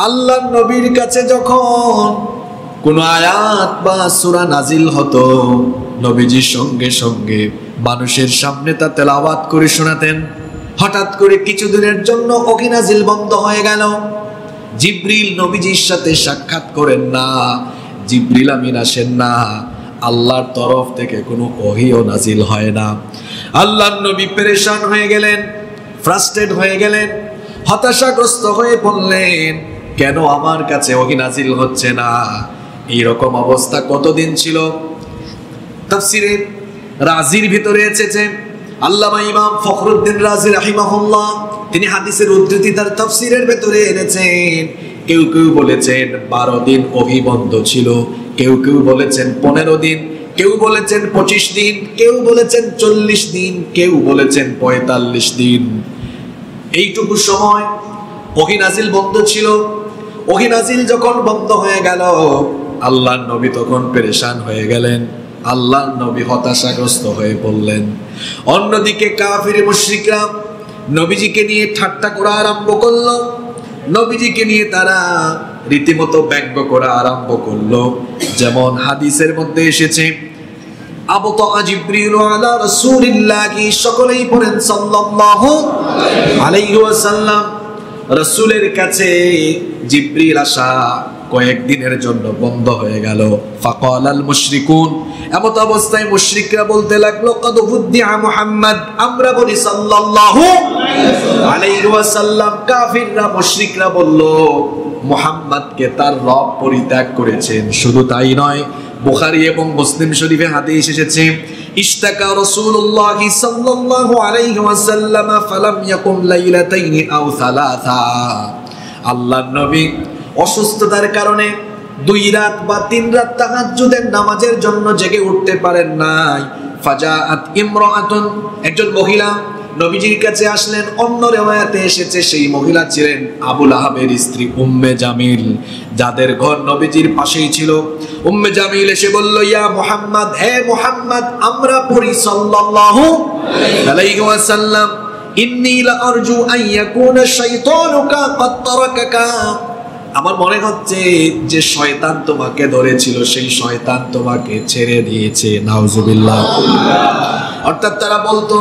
আল্লাহর নবীর কাছে যখন কোন আয়াত বা সূরা নাজিল হতো, নবীজির সঙ্গে সঙ্গে মানুষের সামনে তা তেলাওয়াত করে শোনাতেন। হঠাৎ করে কিছুদিনের জন্য ওহী নাজিল বন্ধ হয়ে গেল। জিবরিল নবীজির সাথে সাক্ষাৎ করেন না, জিবরিল আমিন আসেন না, আল্লাহর তরফ থেকে কোনো ওহীও নাজিল হয় না। আল্লাহর নবী পেরেশান হয়ে গেলেন, ফ্রাস্ট্রেট হয়ে গেলেন, হতাশাগ্রস্ত হয়ে বললেন, কেন আমার কাছে ওহী নাজিল হচ্ছে না? এইরকম অবস্থা কতদিন ছিল? তাফসিরে রাজির ভিতরে এসেছে, আল্লামা ইমাম ফখরুদ্দিন রাজি রাহিমাহুল্লাহ তিনি হাদিসের উদ্ধৃতি তার তাফসিরের ভিতরে এনেছেন। কেউ কেউ বলেছেন 12 দিন ওহী বন্ধ ছিল, কেউ কেউ বলেছেন 15 দিন, কেউ বলেছেন 25 দিন, কেউ বলেছেন 40 দিন, কেউ বলেছেন 45 দিন। এইটুকু সময় ওহী নাজিল বন্ধ ছিল। ওহী নাজিল যখন বন্ধ হয়ে গেল, আল্লাহর নবী তখন পেরেশান হয়ে গেলেন, আল্লাহর নবী হতাশাগ্রস্ত হয়ে পড়লেন। অন্যদিকে কাফির মুশরিকরা নবীজিকে নিয়ে ঠাট্টা করা আরম্ভ করলো, নবীজিকে নিয়ে তারা রীতিমতো ব্যঙ্গ করা আরম্ভ করলো। যেমন হাদিসের মধ্যে এসেছে, আবতা জিবরিল আলা রাসূলিল্লাহি, সকলেই পড়েন সাল্লাল্লাহু আলাইহি ওয়াসাল্লাম। রাসূলের কাছে জিবরিল আসা কয়েকদিনের জন্য বন্ধ হয়ে গেল। ফাকালাল মুশরিকুন, এমত অবস্থায় মুশরিকরা বলতে লাগলো, কদ বুদ্দিআ মুহাম্মদ, আমরা বলি সাল্লাল্লাহু আলাইহি ওয়াসাল্লাম। কাফিররা মুশরিকরা বলল, মুহাম্মদকে তার রব পরিত্যাগ করেছেন। শুধু তাই নয়, বুখারী এবং মুসলিম শরীফে হাদিস এসেছে, ইশতাকা রাসূলুল্লাহ সাল্লাল্লাহু আলাইহি ওয়াসাল্লাম ফালাম ইয়াকুম লাইলাতাইনি আও সালাসা। আল্লাহর নবী অসুস্থতার কারণে 2 রাত বা 3 রাত তাহাজ্জুদের নামাজের জন্য জেগে উঠতে পারেন নাই। ফাজাআত ইমরাআতুন, একজন মহিলা নবীজির কাছে আসলেন। অন্য রিওয়ায়াতে এসেছে সেই মহিলা ছিলেন আবু লাহাবের স্ত্রী উম্মে জামিল, যাদের ঘর নবীজির পাশেই ছিল। উম্মে জামিল এসে বলল, ইয়া মুহাম্মদ, হে মুহাম্মদ, আমরা পড়ি সাল্লাল্লাহু আলাইহি ওয়াসাল্লাম, ইন্নী লা আরজু আন ইয়াকুনা শাইতানুকা ক্বাদ তারাকাকা। আমার মনে হচ্ছে যে শয়তান তোমাকে ধরেছিল, সেই শয়তান তোমাকে ছেড়ে দিয়েছে। নাউজুবিল্লাহ। অর্থাৎ তারা বলতো,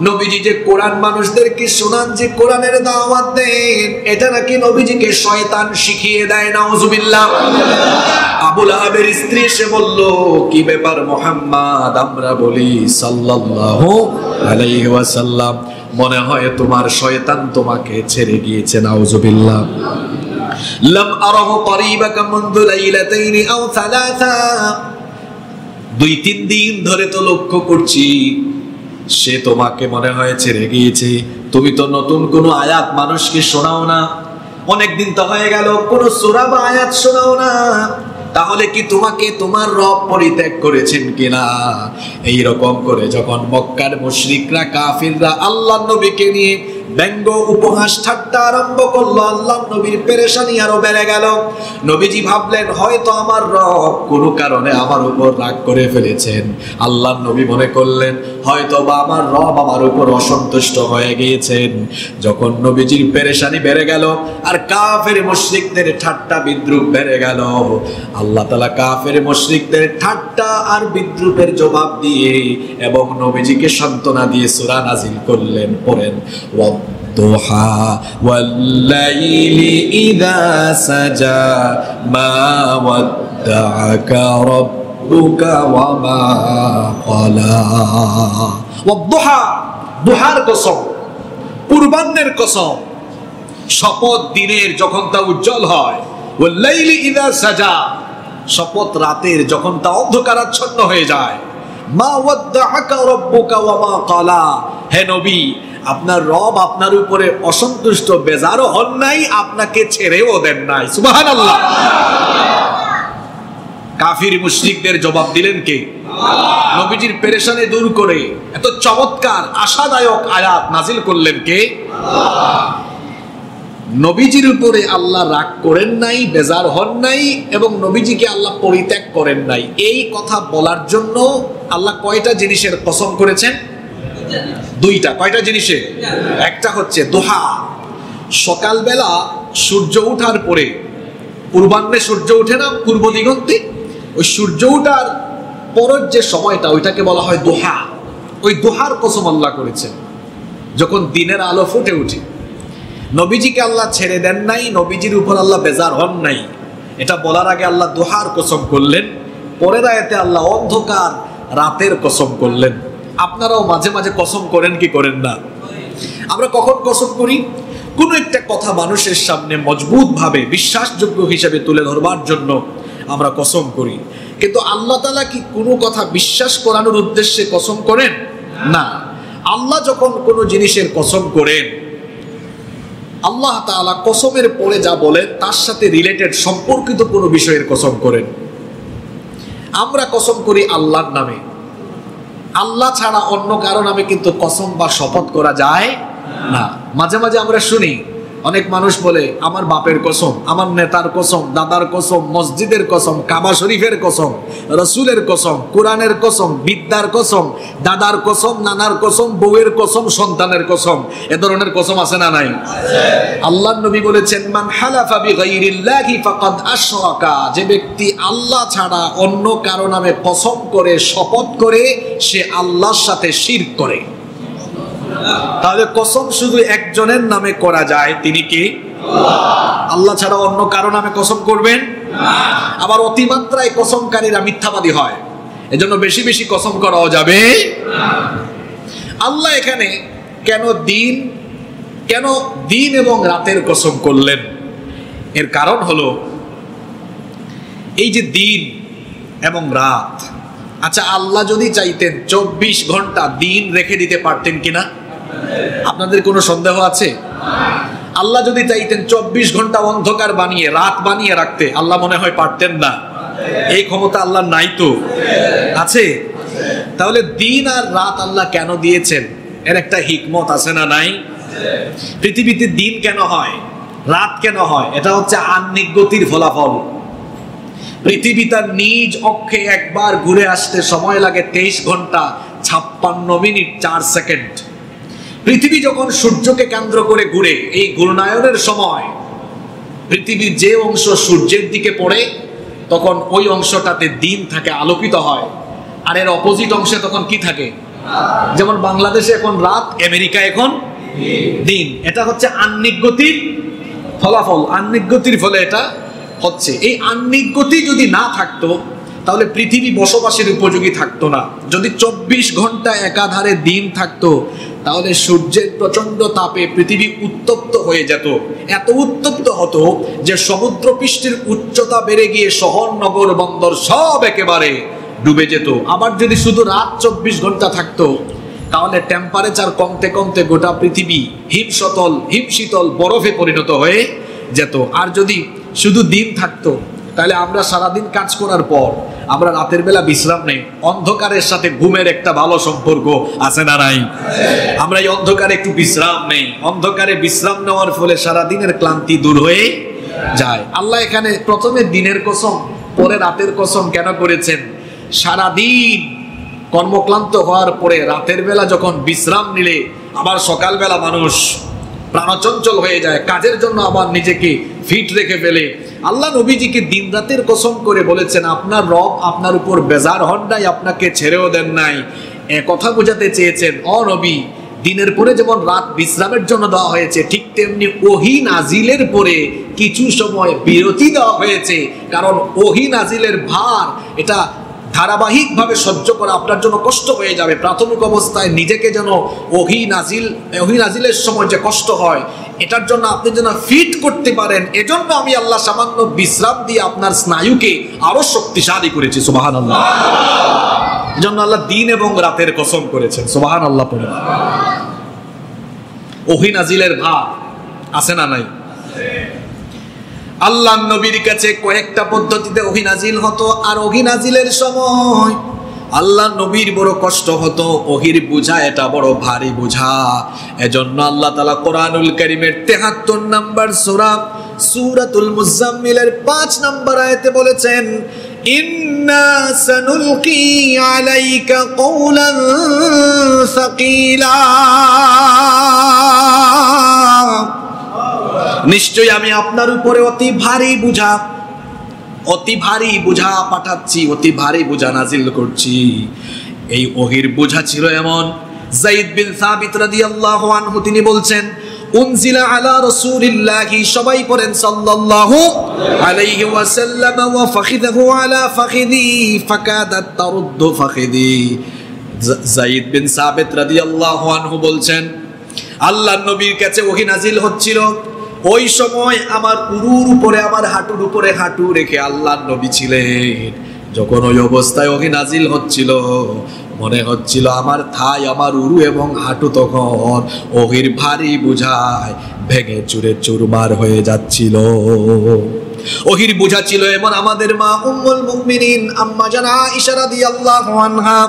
নবীজি যে কোরআন মানুষদেরকে শোনান, যে কোরআনের দাওয়াত দেন, এটা নাকি নবীজিকে শয়তান শিখিয়ে দেয়। নাউজুবিল্লাহ। আবু লাহাবের স্ত্রী এসে বলল, কি ব্যাপার মুহাম্মদ, আমরা বলি সাল্লাল্লাহু আলাইহি ওয়াসাল্লাম, মনে হয় তোমার শয়তান তোমাকে ছেড়ে গিয়েছে। নাউজুবিল্লাহ। লাম আরাহু করিবাকা মুনযু লাইলাতাইনি আও সালাসা, 2-3 দিন ধরে তো লক্ষ্য করছি সে তোমাকে মনে হয় ছেড়ে গিয়েছে। তুমি তো নতুন কোনো আয়াত মানুষকে শোনাও না, অনেক দিন তো হয়ে গেল কোনো সূরা বা আয়াত শোনাও না, তাহলে কি তোমাকে তোমার রব পরিত্যাগ করেছেন কিনা? এই রকম করে যখন মক্কার মুশরিকরা কাফিররা আল্লাহর নবীকে নিয়ে ব্যঙ্গ উপহাস ঠাট্টা আরম্ভ করলো, আল্লাহর নবীর পেরেশানি আরো বেড়ে গেল। নবীজি ভাবলেন, হয়তো আমার রব কোনো কারণে আমার উপর রাগ করে ফেলেছেন। আল্লাহর নবী মনে করলেন, হয়তো বা আমার রব আমার উপর অসন্তুষ্ট হয়ে গিয়েছেন। যখন নবীজির পেরেশানি বেড়ে গেল আর কাফের মুশরিকদের ঠাট্টা বিদ্রুপ বেড়ে গেল, আল্লাহ তাআলা কাফের মুশরিকদের ঠাট্টা আর বিদ্রুপের জবাব দিয়ে এবং নবীজিকে সান্ত্বনা দিয়ে সূরা নাজিল করলেন। পড়েন, والضحى والليل إذا سجى ما ودعك ربك وما قلى والضحى, দুহার কসম, পূর্বাহ্নের কসম, শপথ দিনের যখন তা উজ্জ্বল হয়, والليل إذا سجى, শপথ রাতের যখন তা অন্ধকারাচ্ছন্ন হয়ে যায়, মা ওয়াদ্দাআকা রাব্বুকা ওয়া মা ক্বালা, হে নবী, আপনার রব আপনার উপরে অসন্তুষ্ট বেজারও হন নাই, আপনাকে ছেড়েও দেন নাই। সুবহানাল্লাহ। কাফির মুশরিকদের জবাব দিলেন কে? আল্লাহ। নবীজির পেরেশানি দূর করে এত চমৎকার আশাদায়ক আয়াত নাজিল করলেন কে? আল্লাহ। নবীজির উপরে আল্লাহ রাগ করেন নাই, বেজার হন নাই এবং নবীজিকে আল্লাহ পরিত্যাগ করেন নাই। এই কথা বলার জন্য আল্লাহ কয়টা জিনিসের কসম করেছেন? 2টা। কয়টা জিনিসের? একটা হচ্ছে দোহা, সকালবেলা সূর্য ওঠার পরে, পূর্বাহ্নে সূর্য ওঠে না পূর্ব দিগন্তে, ওই সূর্য ওঠার পরের যে সময়টা ওইটাকে বলা হয় দোহা। ওই দোহার কসম আল্লাহ করেছেন, যখন দিনের আলো ফুটে উঠে। নবীজিকে আল্লাহ ছেড়ে দেন নাই, নবীজির উপর আল্লাহ বেজার হন নাই। এটা বলার আগে আল্লাহ দোহার কসম করলেন, পরের আয়াতে আল্লাহ অন্ধকার রাতের কসম করলেন। আপনারাও মাঝে মাঝে কসম করেন কি করেন না? আমরা কখন কসম করি? কোন একটা কথা মানুষের সামনে মজবুত ভাবে বিশ্বাসযোগ্য হিসেবে তুলে ধরবার জন্য আমরা কসম করি। কিন্তু আল্লাহ তাআলা কি কোনো কথা বিশ্বাস করানোর উদ্দেশ্যে কসম করেন না। আল্লাহ যখন কোনো জিনিসের কসম করেন, আল্লাহ তাআলা কসমের পরে যা বলেন তার সাথে রিলেটেড সম্পর্কিত কোনো বিষয়ের কসম করেন। আমরা কসম করি আল্লাহর নামে, আল্লাহ ছাড়া অন্য কারো নামে কিন্তু কসম বা শপথ করা যায় না। মাঝে মাঝে আমরা শুনি অনেক মানুষ বলে আমার বাপের কসম, আমার নেতার কসম, দাদার কসম, মসজিদের কসম, কাবা শরীফের কসম, রসুলের কসম, কোরআনের কসম, বিদ্যার কসম, দাদার কসম, নানার কসম, বউয়ের কসম, সন্তানের কসম। এ ধরনের কসম আছে না নাই? আল্লাহর নবী বলেছেন, মান হালাফা বিগাইরিল্লাহি ফাকাদ আশরাকা, যে ব্যক্তি আল্লাহ ছাড়া অন্য কারো নামে কসম করে, শপথ করে, সে আল্লাহর সাথে শিরক করে। তাহলে কসম শুধু একজনের নামে করা যায়, তিনি কি? আল্লাহ ছাড়া অন্য কারো নামে কসম করবেন না। আবার অতিমাত্রায় কসমকারীরা মিথ্যাবাদী হয়, এজন্য বেশি বেশি কসম করাও যাবে না। আল্লাহ এখানে কেন দিন এবং রাতের কসম করলেন? এর কারণ হলো এই যে দিন এবং রাত, আচ্ছা আল্লাহ যদি চাইতেন 24 ঘন্টা দিন রেখে দিতে পারতেন কিনা? আপনাদের কোনো সন্দেহ আছে? আল্লাহ যদি চাইতেন 24 ঘন্টা অন্ধকার বানিয়ে রাত বানিয়ে রাখতে, আল্লাহ মনে হয় পারতেন না? এই ক্ষমতা আল্লাহ নাই তো? আছে। তাহলে দিন আর রাত আল্লাহ কেন দিয়েছেন? এর একটা হিকমত আছে না নাই? পৃথিবীতে দিন কেন হয়, রাত কেন হয়? এটা হচ্ছে আহ্নিক গতির ফলাফল। পৃথিবী তার নিজ অক্ষে একবার ঘুরে আসতে সময় লাগে 23 ঘন্টা 56 মিনিট 4 সেকেন্ড। পৃথিবী যখন সূর্যকে কেন্দ্র করে ঘুরে, এই ঘূর্ণায়নের সময় পৃথিবীর যে অংশ সূর্যের দিকে পড়ে তখন ওই অংশটাতে দিন থাকে, আলোকিত হয়। আর এর অপোজিট অংশে তখন কি থাকে? যেমন বাংলাদেশে এখন রাত, আমেরিকা এখন দিন। এটা হচ্ছে আহ্নিক গতির ফলাফল, আহ্নিক গতির ফলে এটা হচ্ছে। এই আহ্নিক গতি যদি না থাকতো তাহলে পৃথিবী বসবাসের উপযোগী থাকতো না। যদি 24 ঘন্টা একাধারে দিন থাকতো তাহলে সূর্যের প্রচন্ড তাপে পৃথিবী উত্তপ্ত হয়ে যেত। এত উত্তপ্ত হতো যে সমুদ্র পৃষ্ঠের উচ্চতা বেড়ে গিয়ে শহর, নগর, বন্দর সব একেবারে ডুবে যেত। আবার যদি শুধু রাত 24 ঘন্টা থাকতো তাহলে টেম্পারেচার কমতে কমতে গোটা পৃথিবী হিমশীতল বরফে পরিণত হয়ে যেত। আর যদি শুধু দিন থাকতো তাহলে আমরা সারাদিন কাজ করার পর আমরা রাতের বেলা বিশ্রাম নেই। অন্ধকারের সাথে ঘুমের একটা ভালো সম্পর্ক আছে না নাই? আমরা এই অন্ধকারে একটু বিশ্রাম নেই, অন্ধকারে বিশ্রাম নেওয়ার ফলে সারাদিনের ক্লান্তি দূর হয়ে যায়। আল্লাহ এখানে প্রথমে দিনের কসম পরে রাতের কসম কেন করেছেন? সারাদিন কর্মক্লান্ত হওয়ার পরে রাতের বেলা যখন বিশ্রাম নিলে আবার সকালবেলা মানুষ প্রাণচঞ্চল হয়ে যায়, কাজের জন্য আবার নিজেকে ফিট রেখে ফেলে। আল্লাহ নবীজিকে দিন রাতের কসম করে বলেছেন, আপনার রব আপনার উপর বেজার হন নাই, আপনাকে ছেড়েও দেন নাই। এ কথা বোঝাতে চেয়েছেন, ও নবী, দিনের পরে যেমন রাত বিশ্রামের জন্য দেওয়া হয়েছে, ঠিক তেমনি ওহী নাজিলের পরে কিছু সময় বিরতি দেওয়া হয়েছে। কারণ ওহী নাজিলের ভার এটা ধারাবাহিকভাবে সহ্য করা আপনার জন্য কষ্ট হয়ে যাবে। প্রাথমিক অবস্থায় নিজেকে যেন ওহী নাজিলের সময় যে কষ্ট হয়, এটার জন্য আপনি যেন ফিট করতে পারেন, এজন্য আমি আল্লাহ সামান্য বিশ্রাম দিয়ে আপনার স্নায়ুকে আরো শক্তিশালী করেছি। সুবহানাল্লাহ। এজন্য আল্লাহ দিন এবং রাতের কসম করেছেন। সুবহানাল্লাহ পড়ে। ওহী নাজিলের ভার আছে না নাই? আল্লাহ নবীর কাছে কয়েকটা পদ্ধতিতে ওহী নাজিল হতো, আর ওহী নাজিলের সময় আল্লাহ নবীর বড় কষ্ট হতো। ওহির বোঝা এটা বড় ভারী বোঝা। এজন্য আল্লাহ তাআলা কোরআনুল কারীমের 73 নম্বর সূরাতুল মুজাম্মিলের 5 নম্বর আয়াতে বলেছেন, ইন্না সানুলকি আলাইকা কওলান সাকিলা। নিশ্চয়ই আমি আপনার উপরে অতি ভারী বোঝা পাঠাচ্ছি, অতি ভারী বোঝা নাজিল করছি। এই ওহির বোঝা ছিল এমন, যায়েদ বিন সাবিত রাদিয়াল্লাহু আনহু তিনি বলছেন, উনজিলা আলা রাসূলিল্লাহি, সবাই পড়েন সাল্লাল্লাহু আলাইহি ওয়াসাল্লাম, ওয়া ফাখিদাহু আলা ফাখিদি ফাকাদাত তারুদ্দু ফাখিদি। যায়েদ বিন সাবিত রাদিয়াল্লাহু আনহু বলছেন, আল্লাহর নবীর কাছে ওহী নাজিল হচ্ছিল, ওই সময় আমার উরুর উপরে, আমার হাঁটুর উপরে হাঁটু রেখে আল্লাহর নবী ছিলেন। যখন ওই অবস্থায় ওহী নাজিল হচ্ছিল, মনে হচ্ছিল আমার থাই, আমার উরু এবং হাঁটু তখন ওহির ভারী বোঝায় ভেঙে চুরে চুরমার হয়ে যাচ্ছিল। ওহির বোঝা ছিল এমন, আমাদের মা উম্মুল মুমিনিন আম্মা জান আয়েশা রাদিয়াল্লাহু আনহা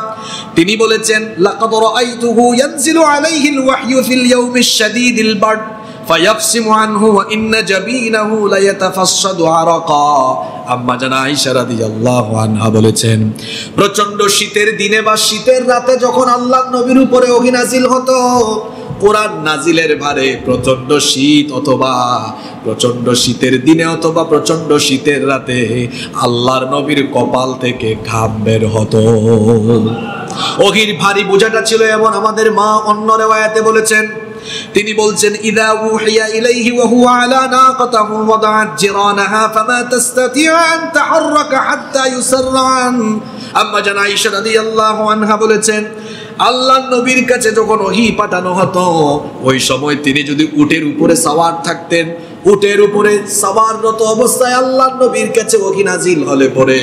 তিনি বলেছেন, লাকাদ রাআইতুহু ইয়ানজিলু আলাইহিল ওয়াহয়ু ফিল ইয়াউমিশ শাদীদিল বারদ ফায়াফসিমু আনহু ওয়া ইন্না জাবিনাহু লায়াতাফাসসাদু আরাকা। আম্মা জান আয়েশা রাদিয়াল্লাহু আনহা বলেছেন, প্রচন্ড শীতের দিনে বা শীতের রাতে যখন আল্লাহর নবীর উপরে ওহী নাজিল হতো, কোরআন নাজিলের ভারে প্রচন্ড শীত অথবা প্রচন্ড শীতের দিনে অথবা প্রচন্ড শীতের রাতে আল্লাহর নবীর কপাল থেকে ঘাম বের হতো। ওহির ভারী বোঝাটা ছিল এমন, আমাদের মা অন্য রিওয়ায়াতে বলেছেন, তিনি বলছেন, ইদা উহিয়া ইলাইহি ওয়া হুয়া আলা নাকাতিহি ওয়াদাআত জিরানাহা ফামা তাস্তাতি'উ আন তাহাররাকা হাত্তা ইউসাররান। আম্মা জান আয়েশা রাদিয়াল্লাহু আনহা বলেছেন, আল্লাহর নবীর কাছে যখন ওহী পাঠানো হতো, ওই সময় তিনি যদি উটের উপরে সাওয়ার থাকতেন, উটের উপরে সাওয়াররত অবস্থায় আল্লাহর নবীর কাছে ওহী নাজিল হলে পরে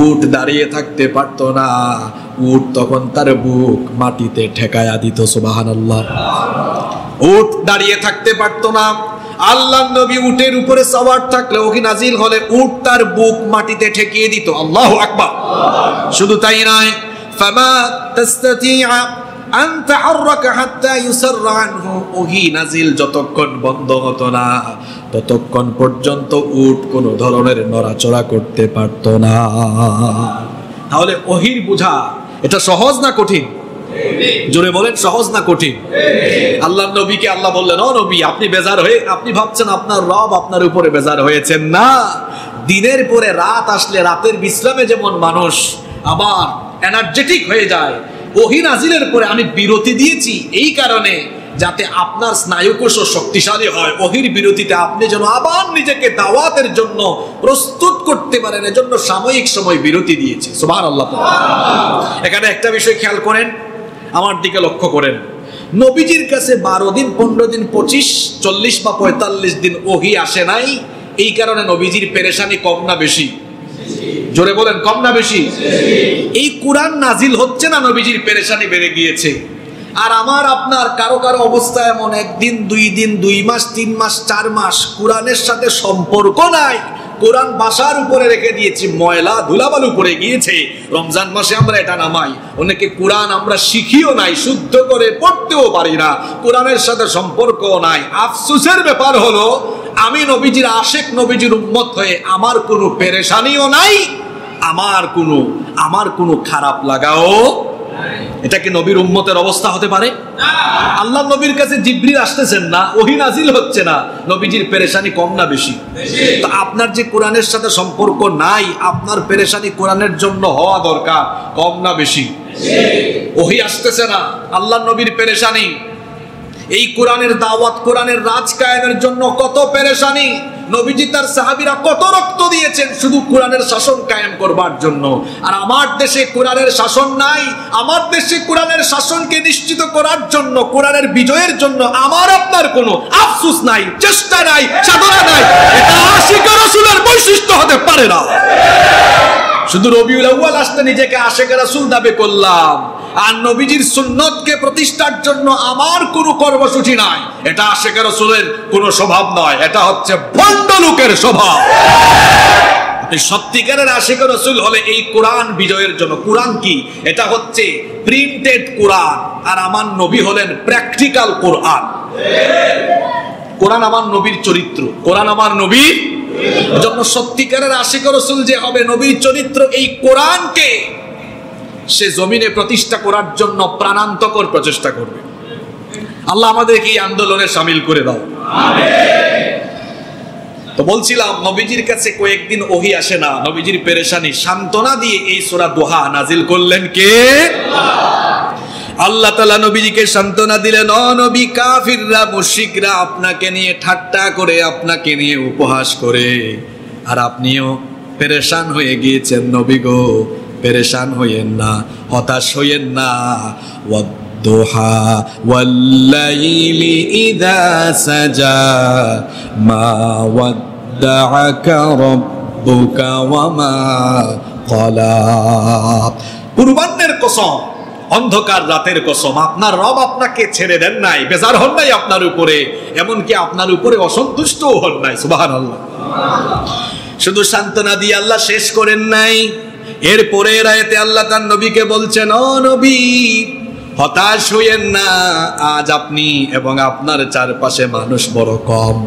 উট দাঁড়িয়ে থাকতে পারত না, উট তখন তার বুক মাটিতে ঠেকায়া দিত। সুবহানাল্লাহ। উট দাঁড়িয়ে থাকতে পারত না, আল্লাহর নবী উটের উপরে সাওয়ার থাকলে ওহী নাজিল হলে উট তার বুক মাটিতে ঠেকিয়ে দিত। আল্লাহু আকবার। শুধু তাই নয়, ফামা তাস্তাতি'আ আন তাহাররাকা হাত্তা ইউসাররা আনহু, ওহী নাজিল যতক্ষণ বন্ধ হতো না ততক্ষণ পর্যন্ত উট কোনো ধরনের নড়াচড়া করতে পারত না। তাহলে ওহীর বোঝা এটা সহজ না কঠিন? জোরে বলেন, সহজ না কঠিন? আল্লাহর নবীকে আল্লাহ বললেন, ও নবী, আপনি বেজার হয়ে, আপনি ভাবছেন আপনার রব আপনার উপরে বেজার হয়েছেন না। দিনের পরে রাত আসলে রাতের বিশ্রামে যেমন মানুষ আবার এনার্জেটিক হয়ে যায়, ওহী নাজিলের পরে আমি বিরতি দিয়েছি এই কারণে যাতে আপনার স্নায়ুকোষ শক্তিশালী হয়। ওহীর বিরতিতে আপনি যেন আবার নিজেকে দাওয়াতের জন্য প্রস্তুত করতে পারেন, এজন্য সাময়িক সময় বিরতি দিয়েছি। সুবহানাল্লাহ। এখানে একটা বিষয় খেয়াল করেন, আমার দিকে লক্ষ্য করেন, নবীজির কাছে 12 দিন 15 দিন 25 40 বা 45 দিন ওহী আসে নাই, এই কারণে নবীজির পেরেশানি কম না বেশি? জোরে বলেন, কম না বেশি? এই কোরআন নাজিল হচ্ছে না, নবীজির পেরেশানি বেড়ে গিয়েছে। আর আমার আপনার কারো কারো অবস্থা এমন, 1 দিন 2 দিন 2 মাস 3 মাস 4 মাস কোরআনের সাথে সম্পর্ক নাই, কোরআন বাসার উপরে রেখে দিয়েছি, ময়লা ধুলাবালু পড়ে গিয়েছে। রমজান মাসে আমরা এটা নামাই, অনেকে কোরআন আমরা শিখিও নাই, শুদ্ধ করে পড়তেও পারি না, কোরআনের সাথে সম্পর্কও নাই। আফসোসের ব্যাপার হলো, আমি নবীজির আশেক, নবীজির উম্মত হয়ে আমার কোনো পেরেশানিও নাই, আমার কোনো খারাপ লাগাও। এটা কি নবীর উম্মতের অবস্থা হতে পারে? আল্লাহ নবীর কাছে জিবরিল আসতেছেন না, ওহী নাজিল হচ্ছে না, নবীজির পেরেশানি কম না বেশি? তো আপনার যে কোরআনের সাথে সম্পর্ক নাই, আপনার পেরেশানি কোরআনের জন্য হওয়া দরকার, কম না বেশি? ওহী আসতেছে না, আল্লাহ নবীর পেরেশানি, এই কোরআনের দাওয়াত, কোরআনের রাজ কায়েমের জন্য কত পেরেশানি। নবীজি তার সাহাবীরা কত রক্ত দিয়েছেন শুধু কোরআনের শাসন কায়েম করবার জন্য। আর আমার দেশে কোরআনের শাসন নাই, আমার দেশে কোরআনের শাসনকে নিশ্চিত করার জন্য, কোরআনের বিজয়ের জন্য আমার আপনার কোনো আফসোস নাই, চেষ্টা নাই, সাধনা নাই। এটা আশিক রাসূলের বৈশিষ্ট্য হতে পারে না। শুধু রবিউল আউয়াল আসতে নিজেকে আশিক রাসূল দাবি করলাম, আর নবীজির সুন্নতকে প্রতিষ্ঠার জন্য আমার কোনো কর্মসূচি নাই, এটা আশিক রাসূলের কোনো স্বভাব নয়, এটা হচ্ছে ভণ্ড লোকের স্বভাব। সত্যিকারের আশিক রাসূল হলে এই কোরআন বিজয়ের জন্য। কোরআন কি? এটা হচ্ছে প্রিন্টেড কোরআন, আর আমার নবী হলেন প্র্যাকটিক্যাল কোরআন। কোরআন আমার নবীর চরিত্র, কোরআন আমার নবীর জন্য। সত্যিকারের আশিক রাসূল যে হবে, নবীর চরিত্র এই কোরআনকে সে জমিনে প্রতিষ্ঠা করার জন্য প্রাণান্তকর প্রচেষ্টা করবে। আল্লাহ আমাদেরকে এই আন্দোলনে শামিল করে দাও। আমিন। তো বলছিলাম নবীজির কাছে কয়েকদিন ওহী আসে না, নবীজির পেরেশানি সান্ত্বনা দিয়ে এই সূরা দোহা নাজিল করলেন কে? আল্লাহ তাআলা নবীজিকে সান্ত্বনা দিলেন, ও নবী, কাফিররা মুশরিকরা আপনাকে নিয়ে ঠাট্টা করে, আপনাকে নিয়ে উপহাস করে, আর আপনিও পেরেশান হয়ে গিয়েছেন। নবী গো, পেরেশান হইয়েন না, হতাশ হইয়েন না। ওয়াদ-দুহা ওয়াল-লাইলি ইযা সাজা মা ওয়াদ্দাআকা রাব্বুকা ওয়া মা ক্বালা। পূর্বাহ্নের কসম, অন্ধকার রাতের কসম, আপনার রব আপনাকে ছেড়ে দেন নাই, বেজার হন নাই আপনার উপরে, এমনকি আপনার উপরে অসন্তুষ্টও হন নাই। সুবহানাল্লাহ। শুধু সান্ত্বনা দিয়ে আল্লাহ শেষ করেন নাই, এরপরে আয়াতে আল্লাহ তার নবীকে বলছেন, ও নবী, হতাশ হইয়েন না, আজ আপনি এবং আপনার চারপাশে মানুষ বড় কম,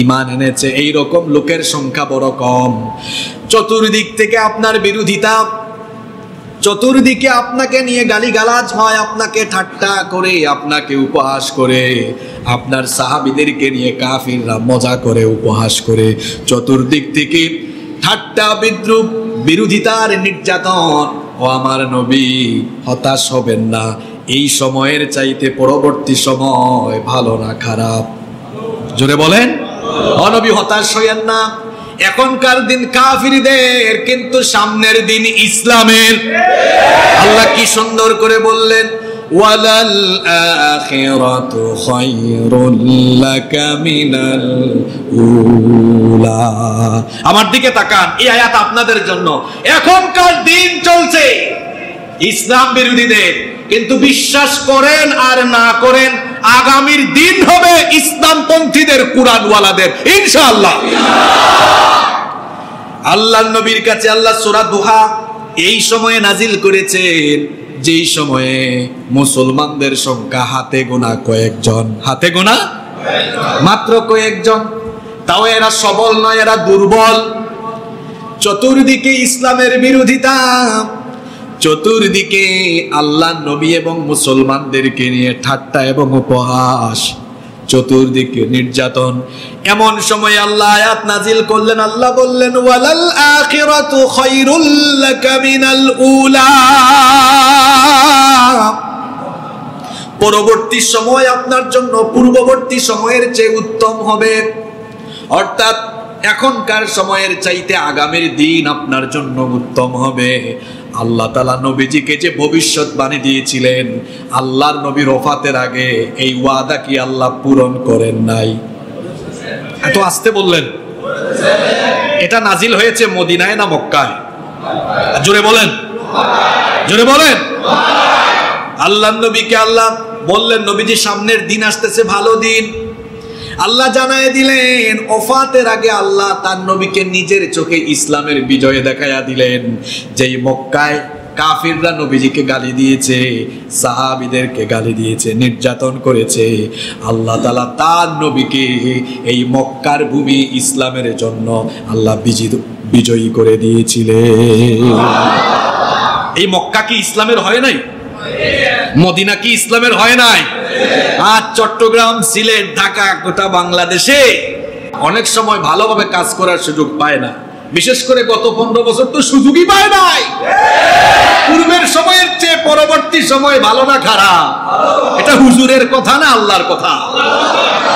ঈমান এনেছে এই রকম লোকের সংখ্যা বড় কম। চতুর্দিক থেকে আপনার বিরোধিতা, চতুর্দিকে আপনাকে নিয়ে গালিগালাজ হয়, আপনাকে ঠাট্টা করে, আপনাকে উপহাস করে, আপনার সাহাবীদেরকে নিয়ে কাফিররা মজা করে, উপহাস করে, চতুর্দিক থেকে ঠাট্টা, বিদ্রুপ, বিরোধিতার নির্যাতন। ও আমার নবী, হতাশ হবেন না, এই সময়ের চাইতে পরবর্তী সময় ভালো না খারাপ? জোরে বলেন। ও নবী, হতাশ হইয়েন না, এখনকার দিন কাফিরদের, কিন্তু সামনের দিন ইসলামের। আল্লাহ কি সুন্দর করে বললেন, ওয়ালাল আখিরাতু খায়রুল লাকা মিনাল উলা। আমার দিকে তাকান, এই আয়াত আপনাদের জন্য। এখনকার দিন চলছে ইসলাম বিরোধীদের, কিন্তু বিশ্বাস করেন আর না করেন, আগামীর দিন হবে ইসলামপন্থীদের, কুরআনওয়ালাদের, ইনশাআল্লাহ। আল্লাহর নবীর কাছে আল্লাহ সূরা দোহা এই সময়ে নাজিল করেছেন, যেই সময়ে মুসলমানদের সংখ্যা হাতে গোনা কয়েকজন, হাতে গোনা মাত্র কয়েকজন, তাও এরা সবল নয়, এরা দুর্বল। চতুর্দিকে ইসলামের বিরোধিতা, চতুর্দিকে আল্লাহর নবী এবং মুসলমানদেরকে নিয়ে ঠাট্টা এবং উপহাস, চতুর্দিকে নির্যাতন। এমন সময় আল্লাহ আয়াত নাজিল করলেন, আল্লাহ বললেন, ওয়ালাল আখিরাতু খায়রুল লাকা মিনাল উলা। পরবর্তী সময় আপনার জন্য পূর্ববর্তী সময়ের চেয়ে উত্তম হবে, অর্থাৎ এখনকার সময়ের চাইতে আগামীর দিন আপনার জন্য উত্তম হবে। আল্লাহ তাআলা নবীজিকে যে ভবিষ্যৎবাণী দিয়েছিলেন, আল্লাহর নবীর ওফাতের আগে, এই ওয়াদা কি আল্লাহ পূরণ করেন নাই? এত আসতে বললেন। এটা নাজিল হয়েছে মদিনায় না মক্কায়? জোরে বলেন, জোরে বলেন। আল্লাহর নবীকে আল্লাহ বললেন, নবীজি সামনের দিন আসতেছে, ভালো দিন। আল্লাহ জানায় দিলেন, ওফাতের আগে আল্লাহ তার নবীকে নিজের চোখে ইসলামের বিজয় দেখাইয়া দিলেন। যেই মক্কায় কাফিররা নবীজিকে গালি দিয়েছে, সাহাবীদেরকে গালি দিয়েছে, নির্যাতন করেছে, আল্লাহ তাআলা তার নবীকে এই মক্কার ভূমি ইসলামের জন্য আল্লাহ বিজয়ী করে দিয়েছিলেন। এই মক্কা কি ইসলামের হয় নাই? মদিনা কি ইসলামের হয় নাই? আর চট্টগ্রাম, সিলেট, ঢাকা, গোটা বাংলাদেশে অনেক সময় ভালোভাবে কাজ করার সুযোগ পায় না, বিশেষ করে গত 15 বছর তো সুযোগই পায় নাই। পূর্বের সময়ের চেয়ে পরবর্তী সময় ভালো না খারাপ? এটা হুজুরের কথা না আল্লাহর কথা?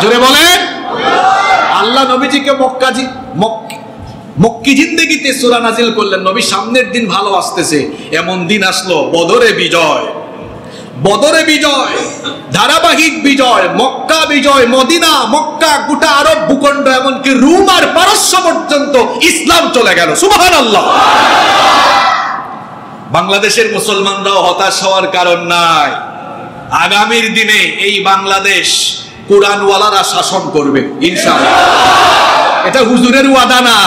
জোরে বলেন। আল্লাহ নবীজিকে মক্কি জিন্দেগিতে সূরা নাজিল করলেন, নবী সামনের দিন ভালো আসতেছে। এমন দিন আসলো, বদরে বিজয়, বদরে বিজয়, ধারাবাহিক বিজয়, মক্কা বিজয়, মদিনা, মক্কা, গোটা আরব ভূখণ্ড, এমনকি রোম আর পারস্য পর্যন্ত ইসলাম চলে গেল। সুবহানাল্লাহ। বাংলাদেশের মুসলমানরাও হতাশ হওয়ার কারণ নাই। আগামীর দিনে এই বাংলাদেশ কুরআনওয়ালারা শাসন করবে ইনশাআল্লাহ। এটা হুজুরের ওয়াদা না,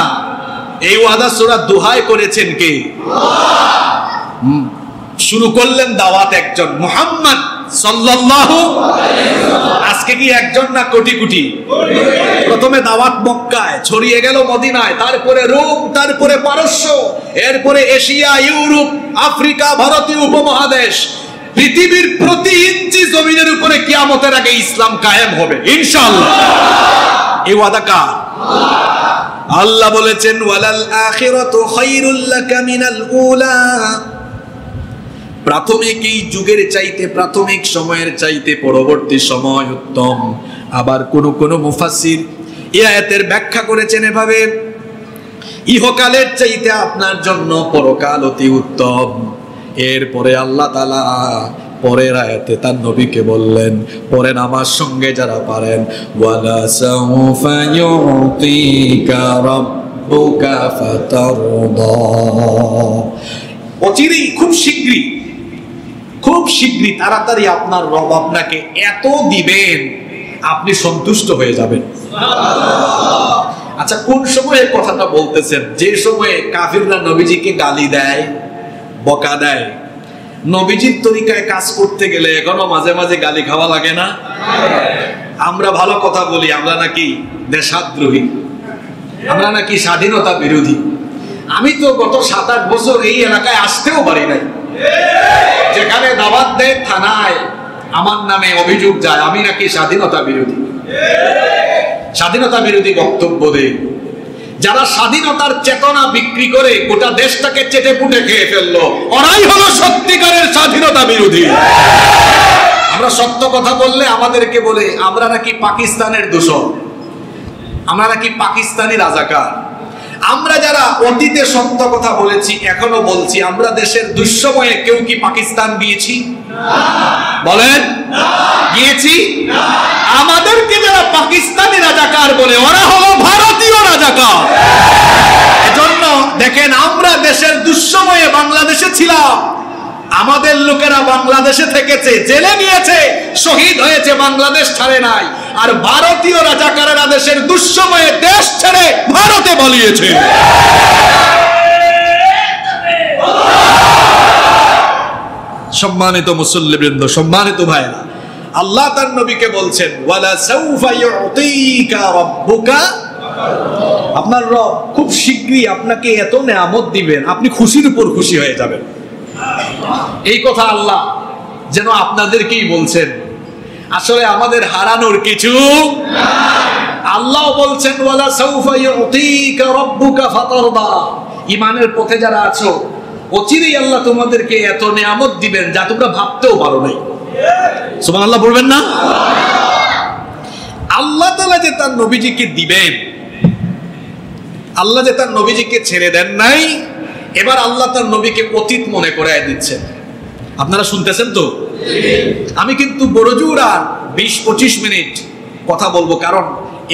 এই ওয়াদা সূরা দোহায় করেছেন কে? শুরু করলেন দাওয়াত একজন, মুহাম্মদ সাল্লাল্লাহু আলাইহি ওয়াসাল্লাম। আজকে কি একজন না কোটি কোটি? প্রথমে দাওয়াত মক্কায়, ছড়িয়ে গেল মদিনায়, তারপরে রোম, তারপরে পারস্য, এরপরে এশিয়া, ইউরোপ, আফ্রিকা, ভারতীয় উপমহাদেশ। পৃথিবীর প্রতি ইঞ্চি জমিনের উপরে কিয়ামতের আগে ইসলাম কায়েম হবে ইনশাআল্লাহ। এই ওয়াদা কার? আল্লাহ বলেছেন ওয়ালাল আখিরাতু খায়রুল লাকা মিনাল উলা, প্রাথমিক এই যুগের চাইতে, প্রাথমিক সময়ের চাইতে পরবর্তী সময় উত্তম। আবার কোন মুফাসসির এই আয়াতের ব্যাখ্যা করেছেন এভাবে, ইহকালের চাইতে আপনার জন্য পরকাল অতি উত্তম। এরপরে আল্লাহ তাআলা পরের আয়াতে তার নবীকে বললেন, পরে আমার সঙ্গে যারা পারেন, ওয়ালা সাউফা ইউতিকা রাব্বুকা ফাতারদা, অচিরেই খুব শীঘ্রই তাড়াতাড়ি আপনার রব আপনাকে এত দিবেন আপনি সন্তুষ্ট হয়ে যাবেন। আচ্ছা, কোন সময়ে কথাটা বলতেছেন? যে সময়ে কাফিররা নবীজিকে গালি দেয়, বকা দেয়। নবীজির তরিকায় কাজ করতে গেলে এখনো মাঝে মাঝে গালি খাওয়া লাগে না? আমরা ভালো কথা বলি, আমরা নাকি দেশদ্রোহী, আমরা নাকি স্বাধীনতা বিরোধী। আমি তো গত 7-8 বছর এই এলাকায় আসতেও পারি নাই। যেখানে দাওয়াত দেয় থানায় আমার নামে অভিযোগ যায় আমি নাকি স্বাধীনতা বিরোধী, স্বাধীনতা বিরোধী বক্তব্য দেয়। যারা স্বাধীনতার চেতনা বিক্রি করে গোটা দেশটাকে চেটে পুটে খেয়ে ফেললো, ওরাই হলো সত্যিকারের স্বাধীনতা বিরোধী। আমরা সত্য কথা বললে আমাদেরকে বলে আমরা নাকি পাকিস্তানের দোষর, আমরা নাকি পাকিস্তানি রাজাকার। আমরা যারা অতীতে সত্য কথা বলেছি, এখনো বলছি, আমরা দেশের দুঃসময়ে কেউ কি পাকিস্তান গিয়েছি? বলেন গিয়েছি? আমাদেরকে যারা পাকিস্তানি রাজাকার বলে ওরা হলো ভারতীয় রাজাকার। এজন্য দেখেন, আমরা দেশের দুঃসময়ে বাংলাদেশে ছিলাম, আমাদের লোকেরা বাংলাদেশে থেকেছে, জেলে গিয়েছে, শহীদ হয়েছে, বাংলাদেশ ছাড়ে নাই। আর ভারতীয় রাজাকারেরা দেশের দুঃসময়ে দেশ ছেড়ে ভারতে পালিয়েছে। সম্মানিত মুসল্লিবৃন্দ, সম্মানিত ভাইরা, আল্লাহ তার নবীকে বলছেন ওয়ালা সাউফা ইউতিকা রাব্বুকা, আপনার রব খুব শীঘ্রই আপনাকে এত নেয়ামত দিবেন আপনি খুশির উপর খুশি হয়ে যাবেন। এই কথা আল্লাহ যেন আপনাদেরকেই বলছেন। আসলে আমাদের হারানোর কিছু আল্লাহ বলছেন ওয়ালা সাউফা ইউতিকা রাব্বুকা ফাতারদা, ঈমানের পথে যারা আছো অচিরেই আল্লাহ তোমাদেরকে এত নিয়ামত দিবেন যা তোমরা ভাবতেও পারো নাই। সুবহানাল্লাহ বলবেন না? আল্লাহ তাআলা যে তার নবীজিকে দিবেন, আল্লাহ যে তার নবীজিকে ছেড়ে দেন নাই, এবার আল্লাহ তার নবীকে অতীত মনে করায় দিচ্ছেন। আপনারা শুনতেছেন তো? আমি কিন্তু বড় জোর আর 20-25 মিনিট কথা বলবো, কারণ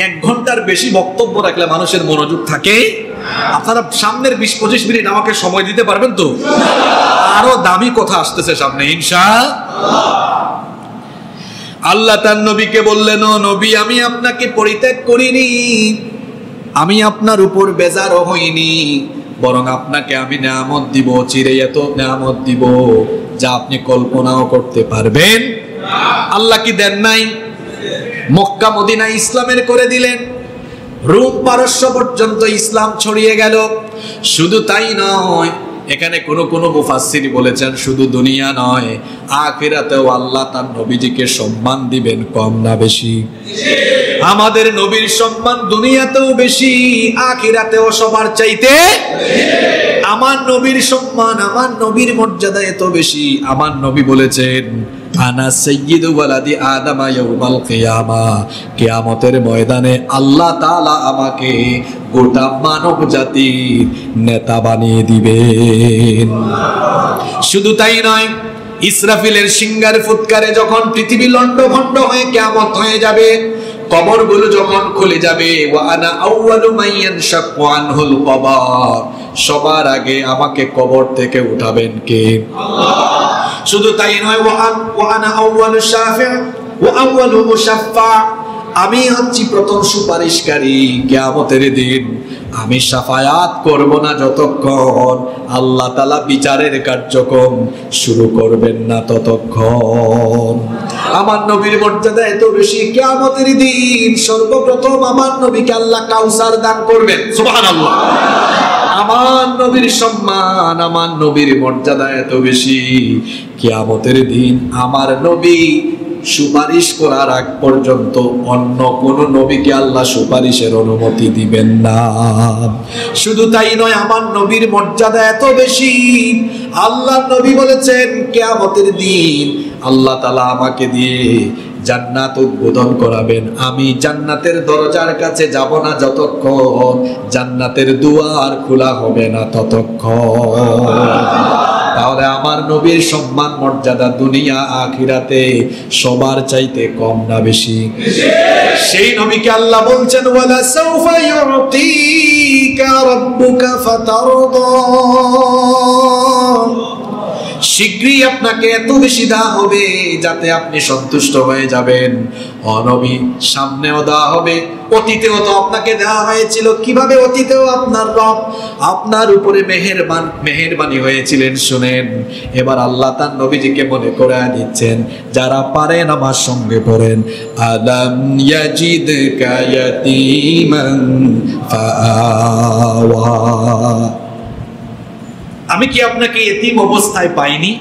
1 ঘন্টার বেশি বক্তব্য রাখলে মানুষের মনোযোগ থাকে। আপনারা সামনের 20-25 মিনিট আমাকে সময় দিতে পারবেন তো? আরো দামি কথা আসতেছে সামনে ইনশাআল্লাহ। আল্লাহ তার নবীকে বললেন, ও নবী, আমি আপনাকে পরিত্যাগ করিনি, আমি আপনার উপর বেজারও হইনি, বরং আপনাকে আমি নিয়ামত দিব, চিরে এত নিয়ামত দিব যা আপনি কল্পনাও করতে পারবেন। আল্লাহ কি দেন নাই? মক্কা মদিনা ইসলামের করে দিলেন, রোম পারস্য পর্যন্ত ইসলাম ছড়িয়ে গেল। শুধু তাই নয়, এখানে কোন মুফাসসির বলেছেন শুধু দুনিয়া নয়, আখিরাতেও আল্লাহ তার নবীজিকে সম্মান দিবেন, কম না বেশি? আমাদের নবীর সম্মান দুনিয়াতেও বেশি, আখিরাতেও সবার চাইতে আমার নবীর সম্মান, আমার নবীর মর্যাদা এত বেশি। আমার নবী বলেছেন আনা সাইয়্যিদু ওয়ালাদি আদম ইয়াউমাল কিয়ামা, কিয়ামতের ময়দানে আল্লাহ তাআলা আমাকে গোটা মানব জাতির নেতা বানিয়ে দিবেন। শুধু তাই নয়, ইসরাফিলের সিংহার ফুৎকারে যখন পৃথিবী লন্ডভন্ড হয়ে কিয়ামত হয়ে যাবে, কবরগুলো যখন খুলে যাবে, ওয়া আনা আউয়ালু মান ইয়ানশাক্কু আনহুল কবর, সবার আগে আমাকে কবর থেকে উঠাবেন কে? আল্লাহ। শুধু তাই নয়, ওয়া আনা আউয়ালু শাফি' ওয়া আউয়ালু মুশাফফা, আমি হচ্ছি প্রথম সুপারিশকারী। কিয়ামতের দিন আমি শাফায়াত করব না যতক্ষণ আল্লাহ তাআলা বিচারের কার্যক্রম শুরু করবেন না ততক্ষণ। আমার নবীর মর্যাদা এত বেশি, কিয়ামতের দিন সর্বপ্রথম আমার নবীকে আল্লাহ কাউসার দান করবেন। সুবহানাল্লাহ। আমার নবীর সম্মান, আমার নবীর মর্যাদা এত বেশি, কিয়ামতের দিন আমার নবী সুপারিশ করার আগ পর্যন্ত অন্য কোন নবীকে আল্লাহ সুপারিশের অনুমতি দিবেন না। শুধু তাই নয়, আমার নবীর মর্যাদা এত বেশি, আল্লাহ নবী বলেছেন কিয়ামতের দিন আল্লাহ তাআলা আমাকে দিয়ে জান্নাত উদ্বোধন করাবেন। আমি জান্নাতের দরজার কাছে যাব না যতক্ষণ জান্নাতের দুয়ার খোলা হবে না ততক্ষণ। তাহলে আমার নবীর সম্মান মর্যাদা দুনিয়া আখিরাতে সবার চাইতে কম না বেশি? সেই নবীকে আল্লাহ বলছেন ওয়ালা সাউফা ইউতিকা রাব্বুকা ফাতারদা, শীঘ্রই আপনাকে এত বেশি দেওয়া হবে যাতে আপনি সন্তুষ্ট হয়ে যাবেন। নবী, সামনেও দেওয়া হবে, অতীতেও তো আপনাকে দেওয়া হয়েছিল। কিভাবে? অতীতেও আপনার রব আপনার উপরে মেহেরবানি হয়েছিলেন। শুনেন, এবার আল্লাহ তার নবীজিকে মনে করিয়ে দিচ্ছেন। যারা পারেন আমার সঙ্গে পড়েন, আলাম ইয়াজিদকা ইয়াতীমান ফাআওয়া, আমি কি আপনাকে এতিম অবস্থায় পাইনি?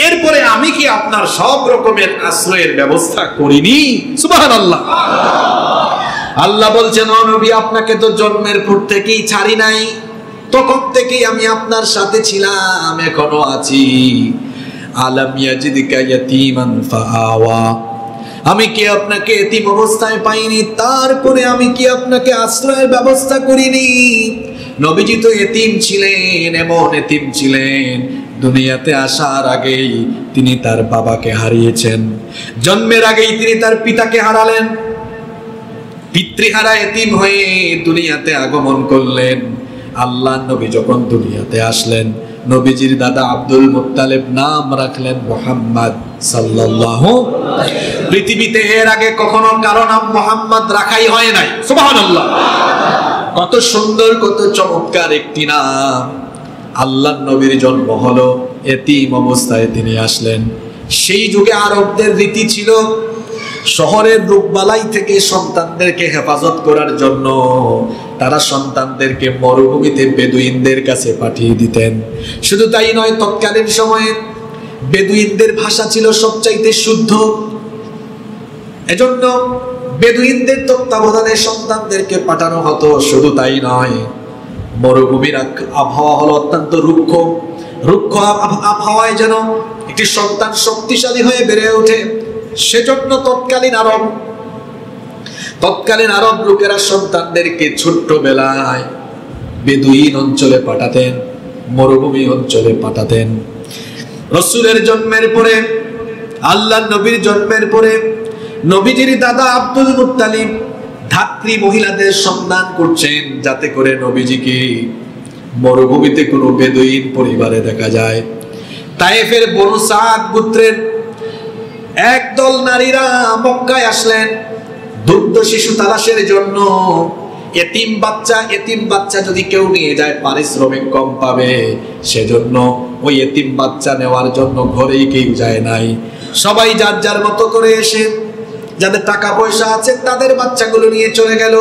এরপরে আমি কি আপনার সব রকমের আশ্রয়ের ব্যবস্থা করিনি? সুবহানাল্লাহ। আল্লাহ বলছেন, ও নবী, আপনাকে তো জন্মের পর থেকেই ছাড়ি নাই, তখন থেকেই আমি আপনার সাথে ছিলাম, এখনো আছি। আলাম ইয়াজিদকা ইয়াতীমান ফাআওয়া, আমি কি আপনাকে এতিম অবস্থায় পাইনি, তারপরে আমি কি আপনাকে আশ্রয়ের ব্যবস্থা করিনি? নবীজি তো এতিম ছিলেন, এমন এতিম ছিলেন দুনিয়াতে আসার আগেই তিনি তার বাবাকে হারিয়েছেন। জন্মের আগেই তিনি তার পিতাকে হারালেন। পিতৃহারা এতিম হয়ে দুনিয়াতে আগমন করলেন। আল্লাহ নবী যখন দুনিয়াতে আসলেন, নবীজির দাদা আব্দুল মুত্তালিব নাম রাখলেন মুহাম্মদ সাল্লাল্লাহু। পৃথিবীতে এর আগে কখনো কারো নাম মুহাম্মদ রাখাই হয় নাই। সুবহানাল্লাহ। কত সুন্দর, কত চমৎকার একটি নাম। আল্লাহর নবীর জন্ম হলো, এতিম অবস্থায় তিনি আসলেন। সেই যুগে আরবদের রীতি ছিল, শহরের রোগবালাই থেকে সন্তানদেরকে হেফাজত করার জন্য তারা সন্তানদেরকে মরুভূমিতে বেদুইনদের কাছে পাঠিয়ে দিতেন। শুধু তাই নয়, তৎকালীন সময়ে বেদুইনদের ভাষা ছিল সবচাইতে শুদ্ধ। এজন্য বেদুইনদের তত্ত্বাবধানে সন্তানদেরকে পাঠানো হতো। শুধু তাই নয়, মরুভূমির আবহাওয়া হলো অত্যন্ত রুক্ষ। রুক্ষ আবহাওয়ায় যেন একটি সন্তান শক্তিশালী হয়ে বেড়ে ওঠে, সেজন্য তৎকালীন আরব লোকেরা সন্তানদেরকে ছোট্টবেলায় বেদুইন অঞ্চলে পাঠাতেন, মরুভূমি অঞ্চলে পাঠাতেন। রাসূলের জন্মের পরে, আল্লাহর নবীর জন্মের পরে, নবীজির দাদা আব্দুল মুত্তালিব ধাত্রী মহিলাদের সন্ধান করছেন, যাতে করে নবীজিকে মরুভূমিতে কোনো বেদুইন পরিবারে দেখা যায়। তায়েফের বনু সাদ গোত্রের একদল নারীরা মক্কায় আসলেন দুগ্ধ শিশু তালাশের জন্য। এতিম বাচ্চা যদি কেউ নিয়ে যায় পারিশ্রমিক কম পাবে, সেজন্য ওই এতিম বাচ্চা নেওয়ার জন্য ঘরেই কেউ যায় নাই। সবাই যার যার মতো করে এসে যাদের টাকা পয়সা আছে তাদের বাচ্চাগুলো নিয়ে চলে গেল।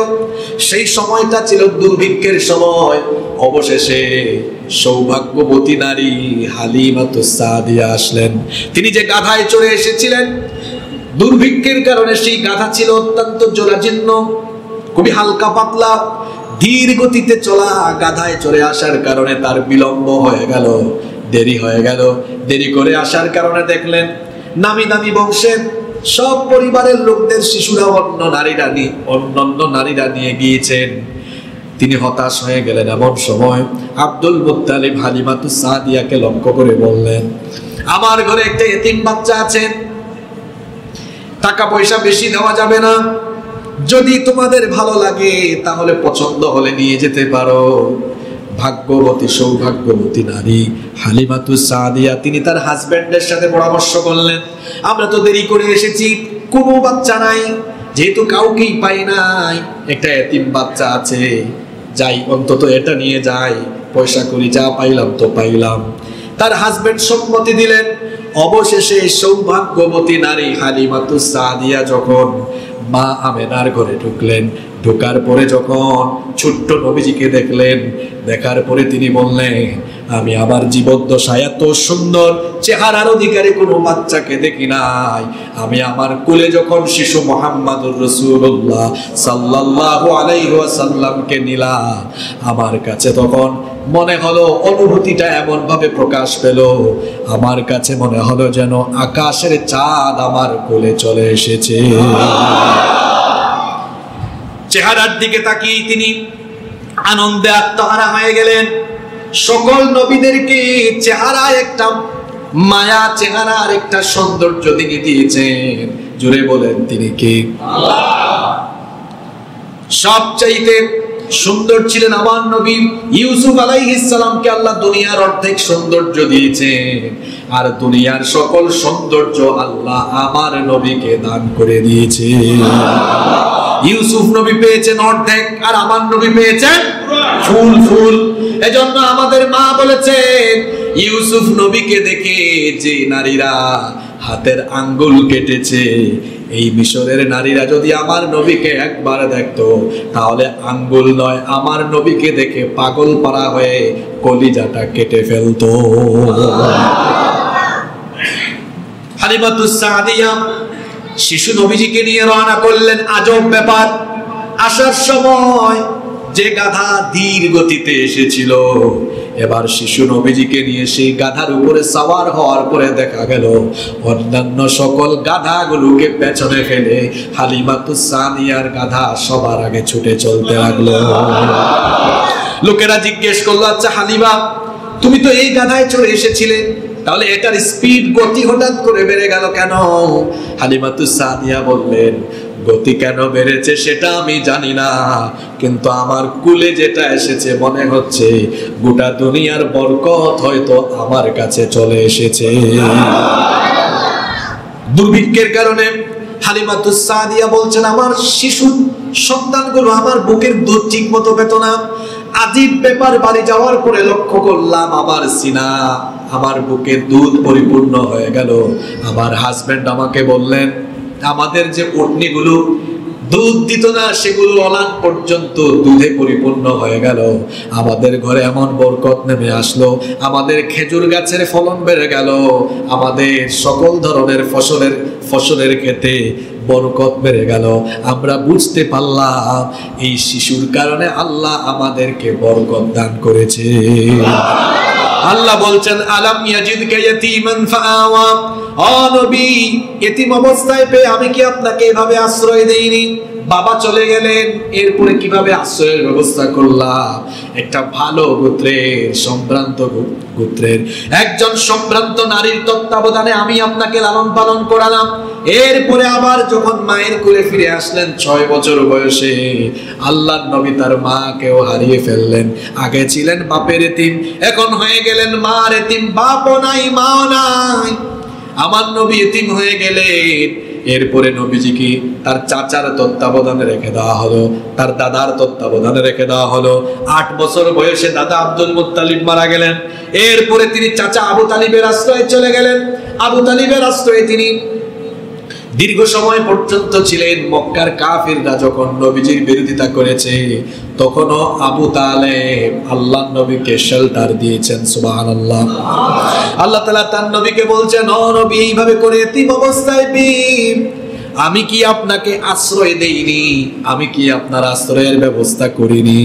সেই সময়টা ছিল দুর্ভিক্ষের সময়। অবশেষে সৌভাগ্যবতী নারী হালিমাতুস সাদিয়া আসলেন। তিনি যে গাধায় চড়ে এসেছিলেন, দুর্ভিক্ষের কারণে সেই গাধা ছিল অত্যন্ত জরাজীর্ণ, খুবই হালকা পাতলা। ধীর গতিতে চলা গাধায় চড়ে আসার কারণে তার বিলম্ব হয়ে গেল, দেরি হয়ে গেল। দেরি করে আসার কারণে দেখলেন নামি দামি বংশের সব পরিবারের লোকদের শিশুরা অন্যান্য নারীরা নিয়ে গিয়েছেন। তিনি হতাশ হয়ে গেলেন। এমন সময় আব্দুল মুত্তালিব হালিমাতুস সাদিয়াকে লক্ষ্য করে বললেন, আমার ঘরে একটা এতিম বাচ্চা আছে, টাকা পয়সা বেশি দেওয়া যাবে না, যদি তোমাদের ভালো লাগে তাহলে পছন্দ হলে নিয়ে যেতে পারো। ভাগ্যবতী সৌভাগ্যবতী নারী হালিমাতুস সাদিয়া তিনি তার হাজবেন্ডের সাথে পরামর্শ করলেন, আমরা তো দেরি করে এসেছি, কোনো বাচ্চা নাই, যেহেতু কাউকেই পাই নাই, একটা এতিম বাচ্চা আছে, যাই অন্তত এটা নিয়ে যাই, পয়সা করি, যা পাইলাম তো পাইলাম। তার হাজবেন্ড সম্মতি দিলেন। অবশেষে সৌভাগ্যবতী নারী হালিমাতুস সাদিয়া যখন মা আমেনার ঘরে ঢুকলেন। ঢোকার পরে যখন ছোট্ট নবীজিকে দেখলেন, দেখার পরে তিনি বললেন, আমি আমার জীবদ্দশায় এত সুন্দর চেহারার অধিকারী কোনো বাচ্চাকে দেখি নাই। আমি আমার কোলে যখন শিশু মুহাম্মদুর রাসূলুল্লাহ সাল্লাল্লাহু আলাইহি ওয়াসাল্লামকে নিলাম, আমার কাছে তখন মনে হলো, অনুভূতিটা এমন ভাবে প্রকাশ পেল, আমার কাছে মনে হলো যেন আকাশের চাঁদ আমার কোলে চলে এসেছে। চেহারার দিকে তাকিয়ে তিনি আনন্দে আত্মহারা হয়ে গেলেন। সকল নবীদেরকে চেহারায় একটা মায়া, চেহারার একটা সৌন্দর্য তিনি দিয়েছেন। জোরে বলেন, তিনি কে? আল্লাহ। সবচাইতে সুন্দর ছিলেন আমার নবী ইউসুফ আলাইহিস সালামকে আল্লাহ দুনিয়ার অর্ধেক সৌন্দর্য দিয়েছেন, আর দুনিয়ার সকল সৌন্দর্য আল্লাহ আমার নবীকে দান করে দিয়েছে। ইউসুফ নবী পেয়েছেন অর্ধেক, আর আমার নবী পেয়েছেন ফুল ফুল। এজন্য আমাদের মা বলেছেন, ইউসুফ নবীকে দেখে যে নারীরা হাতের আঙ্গুল কেটেছে, এই মিশরের নারীরা যদি আমার নবীকে একবার দেখতো, তাহলে আঙ্গুল নয়, আমার নবীকে দেখে পাগল পারা হয়ে কলিজাটা কেটে ফেলতো। হালিমাতুস সাদিয়া শিশু নবীজিকে নিয়ে রওনা করলেন। আজব ব্যাপার, আসার সময় যে গাধা ধীর গতিতে এসেছিল, এবার শিশু নবীজিকে নিয়ে সেই গাধার উপরে সওয়ার হওয়ার পরে দেখা গেল অন্যান্য সকল গাধাগুলোকে পেছনে ফেলে হালিমাতুস সাদিয়ার গাধা সবার আগে ছুটে চলতে লাগলো। লোকেরা জিজ্ঞেস করলো, আচ্ছা হালিমা, তুমি তো এই গাধায় চড়ে এসেছিলে, তাহলে এটার স্পিড, গতি হঠাৎ করে বেড়ে গেল কেন? হালিমাতুস সাদিয়া বললেন, গতি কেন বেড়েছে সেটা আমি জানি না, কিন্তু আমার কুলে যেটা এসেছে মনে হচ্ছে গোটা দুনিয়ার বরকত হয়তো আমার কাছে চলে এসেছে। দুর্ভিক্ষের কারণে হালিমাতুস সাদিয়া বলছেন, আমার শিশু সন্তানগুলো আমার বুকের দুধ ঠিক মতো পেত না। আজীব ব্যাপার, বাড়ি যাওয়ার পরে লক্ষ্য করলাম আমার সিনা, আমার বুকে দুধ পরিপূর্ণ হয়ে গেল। আমার হাজবেন্ড আমাকে বললেন, আমাদের যে উটনিগুলো দুধ দিত না, সেগুলো অলান পর্যন্ত দুধে পরিপূর্ণ হয়ে গেল। আমাদের ঘরে এমন বরকত নেমে আসলো, আমাদের খেজুর গাছের ফলন বেড়ে গেল, আমাদের সকল ধরনের ফসলের ক্ষেতে বরকত বেড়ে গেল। আমরা বুঝতে পারলাম এই শিশুর কারণে আল্লাহ আমাদেরকে বরকত দান করেছে। আল্লাহ বলছেন, আলাম ইয়াজিদকা ইয়াতীমান ফাআওয়া, ও নবী, এতিম অবস্থায় পেয়ে আমি কি আপনাকে এভাবে আশ্রয় দেইনি? বাবা চলে গেলেন, এরপরে কিভাবে আশ্রয়ের ব্যবস্থা করলাম। একটা ভালো গোত্রের, সম্ভ্রান্ত গোত্রের একজন সম্ভ্রান্ত নারীর তত্ত্বাবধানে আমি আপনাকে লালন পালন করালাম। এরপরে আবার যখন মায়ের কোলে ফিরে আসলেন 6 বছর বয়সে, আল্লাহর নবী তার মাকেও হারিয়ে ফেললেন। আগে ছিলেন বাপের এতিম, এখন হয়ে গেলেন মার এতিম। বাপও নাই, মাও নাই, আমার নবী এতিম হয়ে গেলেন। এরপরে নবীজিকে তার চাচার তত্ত্বাবধানে রেখে দেওয়া হলো, তার দাদার তত্ত্বাবধানে রেখে দেওয়া হলো। 8 বছর বয়সে দাদা আব্দুল মুত্তালিব মারা গেলেন। এরপরে তিনি চাচা আবু তালিবের আশ্রয়ে চলে গেলেন। আবু তালিবের আশ্রয়ে তিনি দীর্ঘ সময় পর্যন্ত ছিলেন। মক্কার কাফিররা যখন নবীজির বিরোধিতা করেছে, তখনও আবু তালেব আল্লাহর নবীকে শেল্টার দিয়েছেন। সুবহানাল্লাহ। আল্লাহ তাআলা তার নবীকে বলছেন, ও নবী, এইভাবে করে এতিম অবস্থায় আমি কি আপনাকে আশ্রয় দেইনি? আমি কি আপনার আশ্রয়ের ব্যবস্থা করিনি?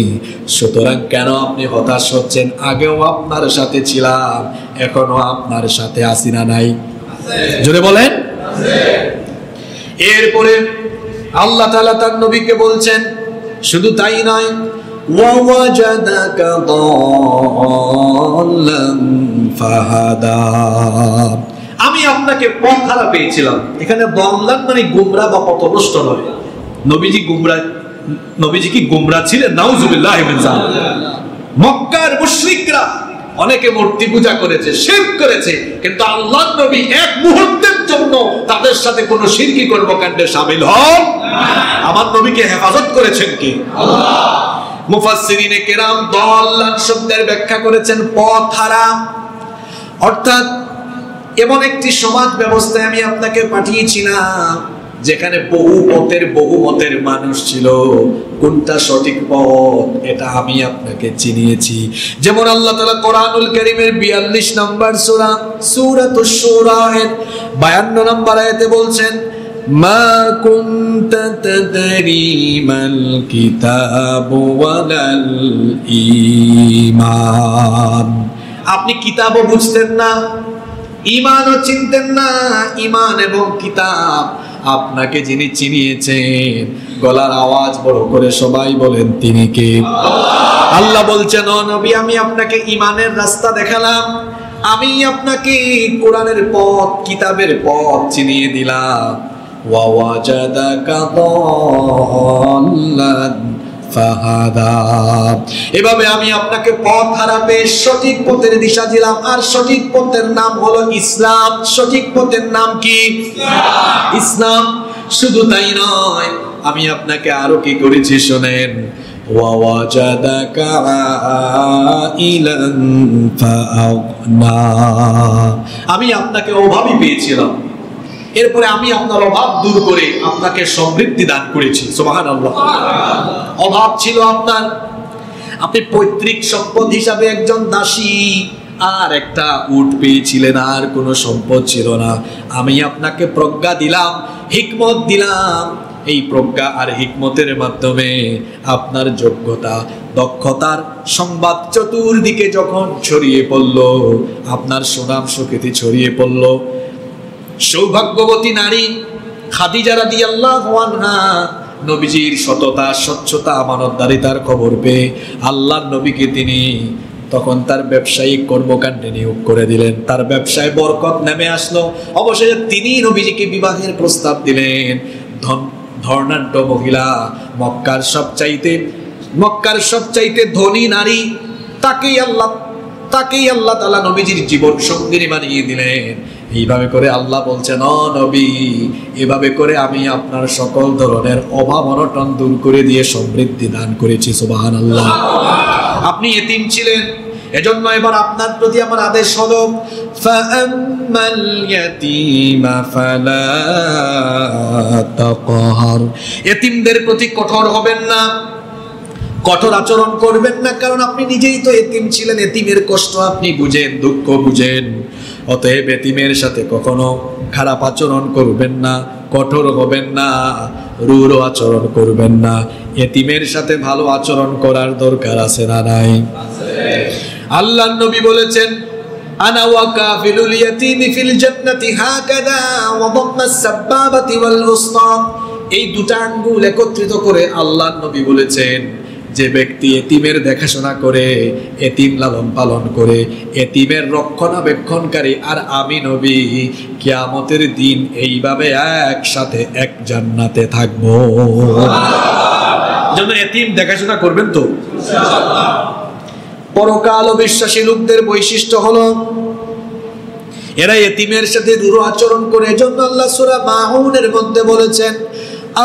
সুতরাং কেন আপনি হতাশ হচ্ছেন? আগেও আপনার সাথে ছিলাম, এখনো আপনার সাথে আছি না নাই? জোরে বলেন। এরপরে আল্লাহ তাআলা তার নবীকে বলছেন, শুধু তাই নয়, ওয়াওয়াজাদাকা দাল্লান ফাহাদা, আমি আপনাকে পথহারা পেয়েছিলাম। এখানে দাল্লান মানে গুমরা বা পথভ্রষ্ট নয়। নবীজি কি গুমরা ছিলেন? নাউজুবিল্লাহ মিন যালিক। মক্কার মুশরিকরা অনেকে মূর্তি পূজা করেছে, শিরক করেছে, কিন্তু আল্লাহর নবী এক মুহূর্তের জন্য তাদের সাথে কোনো শিরকি কর্মকাণ্ডে শামিল হন। আমার নবীকে হেফাজত করেছেন কি? আল্লাহ। মুফাসসিরিনে কেরাম দাল্লান শব্দের ব্যাখ্যা করেছেন পথহারা, অর্থাৎ এমন একটি সমাজ ব্যবস্থায় আমি আপনাকে পাঠিয়েছিলাম যেখানে বহু পথের বহু মতের মানুষ ছিল, কোনটা সঠিক পথ এটা আমি আপনাকে চিনিয়েছি। যেমন আল্লাহ তাআলা কোরআনুল কারীমের 42 নম্বর সূরা সূরাতুশ শূরা এর 52 নম্বর আয়াতে বলছেন, মা কুনতা তাদরি মাল কিতাবু ওয়ালাল ঈমান। আপনি কিতাবও বুঝতেন না, ঈমানও চিনতেন না। ঈমান এবং কিতাব আপনাকে যিনি চিনিয়েছেন, গলার আওয়াজ বড় করে সবাই বলেন তিনি কে? আল্লাহ বলছেন, ও নবী, আমি আপনাকে ঈমানের রাস্তা দেখালাম, আমি আপনাকে কোরআনের পথ, কিতাবের পথ চিনিয়ে দিলাম। ওয়া ওয়াজাদাকা দাল্লান ফাহাদা। এভাবে আমি আপনাকে পথ হারাবে সঠিক পথের দিশা দিলাম। আর সঠিক পথের নাম হলো ইসলাম। সঠিক পথের নাম কি? ইসলাম। শুধু তাই নয়, আমি আপনাকে আরো কি করেছি শোনেন, ওয়া ওয়াজাদাকা আইলান ফাআগনা। আমি আপনাকে অভাবী পেয়েছিলাম, এরপরে আমি আপনার অভাব দূর করে আপনাকে সমৃদ্ধি দান করেছি। সুবহানাল্লাহ। অভাব ছিল আপনার, আপনি পৈতৃক সম্পদ হিসাবে একজন দাসী আর একটা উট পেয়েছিলেন, আর কোনো সম্পদ ছিল না। আমি আপনাকে প্রজ্ঞা দিলাম, হিকমত দিলাম। এই প্রজ্ঞা আর হিকমতের মাধ্যমে আপনার যোগ্যতা, দক্ষতার সংবাদ চতুর্দিকে যখন ছড়িয়ে পড়ল, আপনার সুনাম সুখ্যাতি ছড়িয়ে পড়ল, সৌভাগ্যবতী নারী খাদিজা রাদিয়াল্লাহু আনহা নবীজির সততা, স্বচ্ছতা, আমানতদারিতার খবর পেয়ে আল্লাহর নবীকে তিনি তখন তার ব্যবসায়িক কর্মকাণ্ডে নিয়োগ করে দিলেন। তার ব্যবসায় বরকত নেমে আসলো। অবশেষে তিনি নবীজিকে বিবাহের প্রস্তাব দিলেন। ধর্নাঢ্য মহিলা, মক্কার সবচাইতে ধনী নারী, তাকেই আল্লাহ তাআলা নবীজির জীবন সঙ্গিনী বানিয়ে দিলেন। এইভাবে করে আল্লাহ বলছেন, ও নবী, এভাবে করে আমি আপনার সকল ধরনের অভাব অনটন দূর করে দিয়ে সমৃদ্ধি দান করেছি। সুবহানাল্লাহ। আপনি এতিম ছিলেন, এজন্য এবার আপনার প্রতি আমার আদেশ হলো, ফাআম্মাল ইয়াতীমা ফালা তাকহার। এতিমদের প্রতি কঠোর হবেন না, কঠোর আচরণ করবেন না, কারণ আপনি নিজেই তো এতিম ছিলেন। এতিমের কষ্ট আপনি বুঝেন, দুঃখ বুঝেন। অতএব এতিমের সাথে কখনো খারাপ আচরণ করবেন না, কঠোর হবেন না, রূঢ় আচরণ করবেন না। এতিমের সাথে ভালো আচরণ করার দরকার আছে না নাই? আল্লাহর নবী বলেছেন, আনা ওয়া কাফিলুল ইয়াতীমি ফিল জান্নাতি হাকাযা ওয়া দাম্মাস সাব্বাবাতি ওয়াল উসতা। এই দুটো আঙ্গুল একত্রিত করে আল্লাহর নবী বলেছেন, যে ব্যক্তি এতিমের দেখাশোনা করে, এতিম লালন পালন করে, এতিমের রক্ষণাবেক্ষণকারী, আর আমি নবী কিয়ামতের দিন এইভাবে একসাথে এক জান্নাতে থাকবো। জন্য এতিম দেখাশোনা করবেন তো ইনশাআল্লাহ। পরকাল বিশ্বাসী লোকদের বৈশিষ্ট্য হলো এরা এতিমের সাথে রূঢ় আচরণ করে। এজন্য আল্লাহ সূরা মাউনের মধ্যে বলেছেন,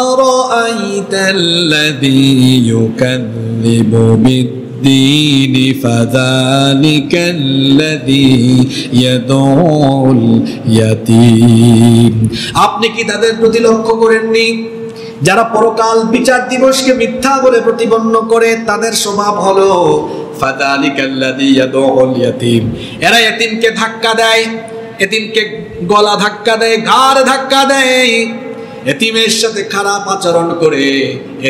আরাআইতাল্লাযী ইউকাযযিবু বিদ্দীনি ফাযালিকাল্লাযী ইয়াদউল ইয়াতীম। আপনি কি তাদের প্রতি লক্ষ্য করেননি যারা পরকাল বিচার দিবসকে মিথ্যা বলে প্রতিপন্ন করে? তাদের স্বভাব হলো ফাযালিকাল্লাযী ইয়াদউল ইয়াতীম। এরা এতিমকে ধাক্কা দেয়, এতিমকে গলা ধাক্কা দেয়, ঘাড় ধাক্কা দেয়, এতিমের সাথে খারাপ আচরণ করে,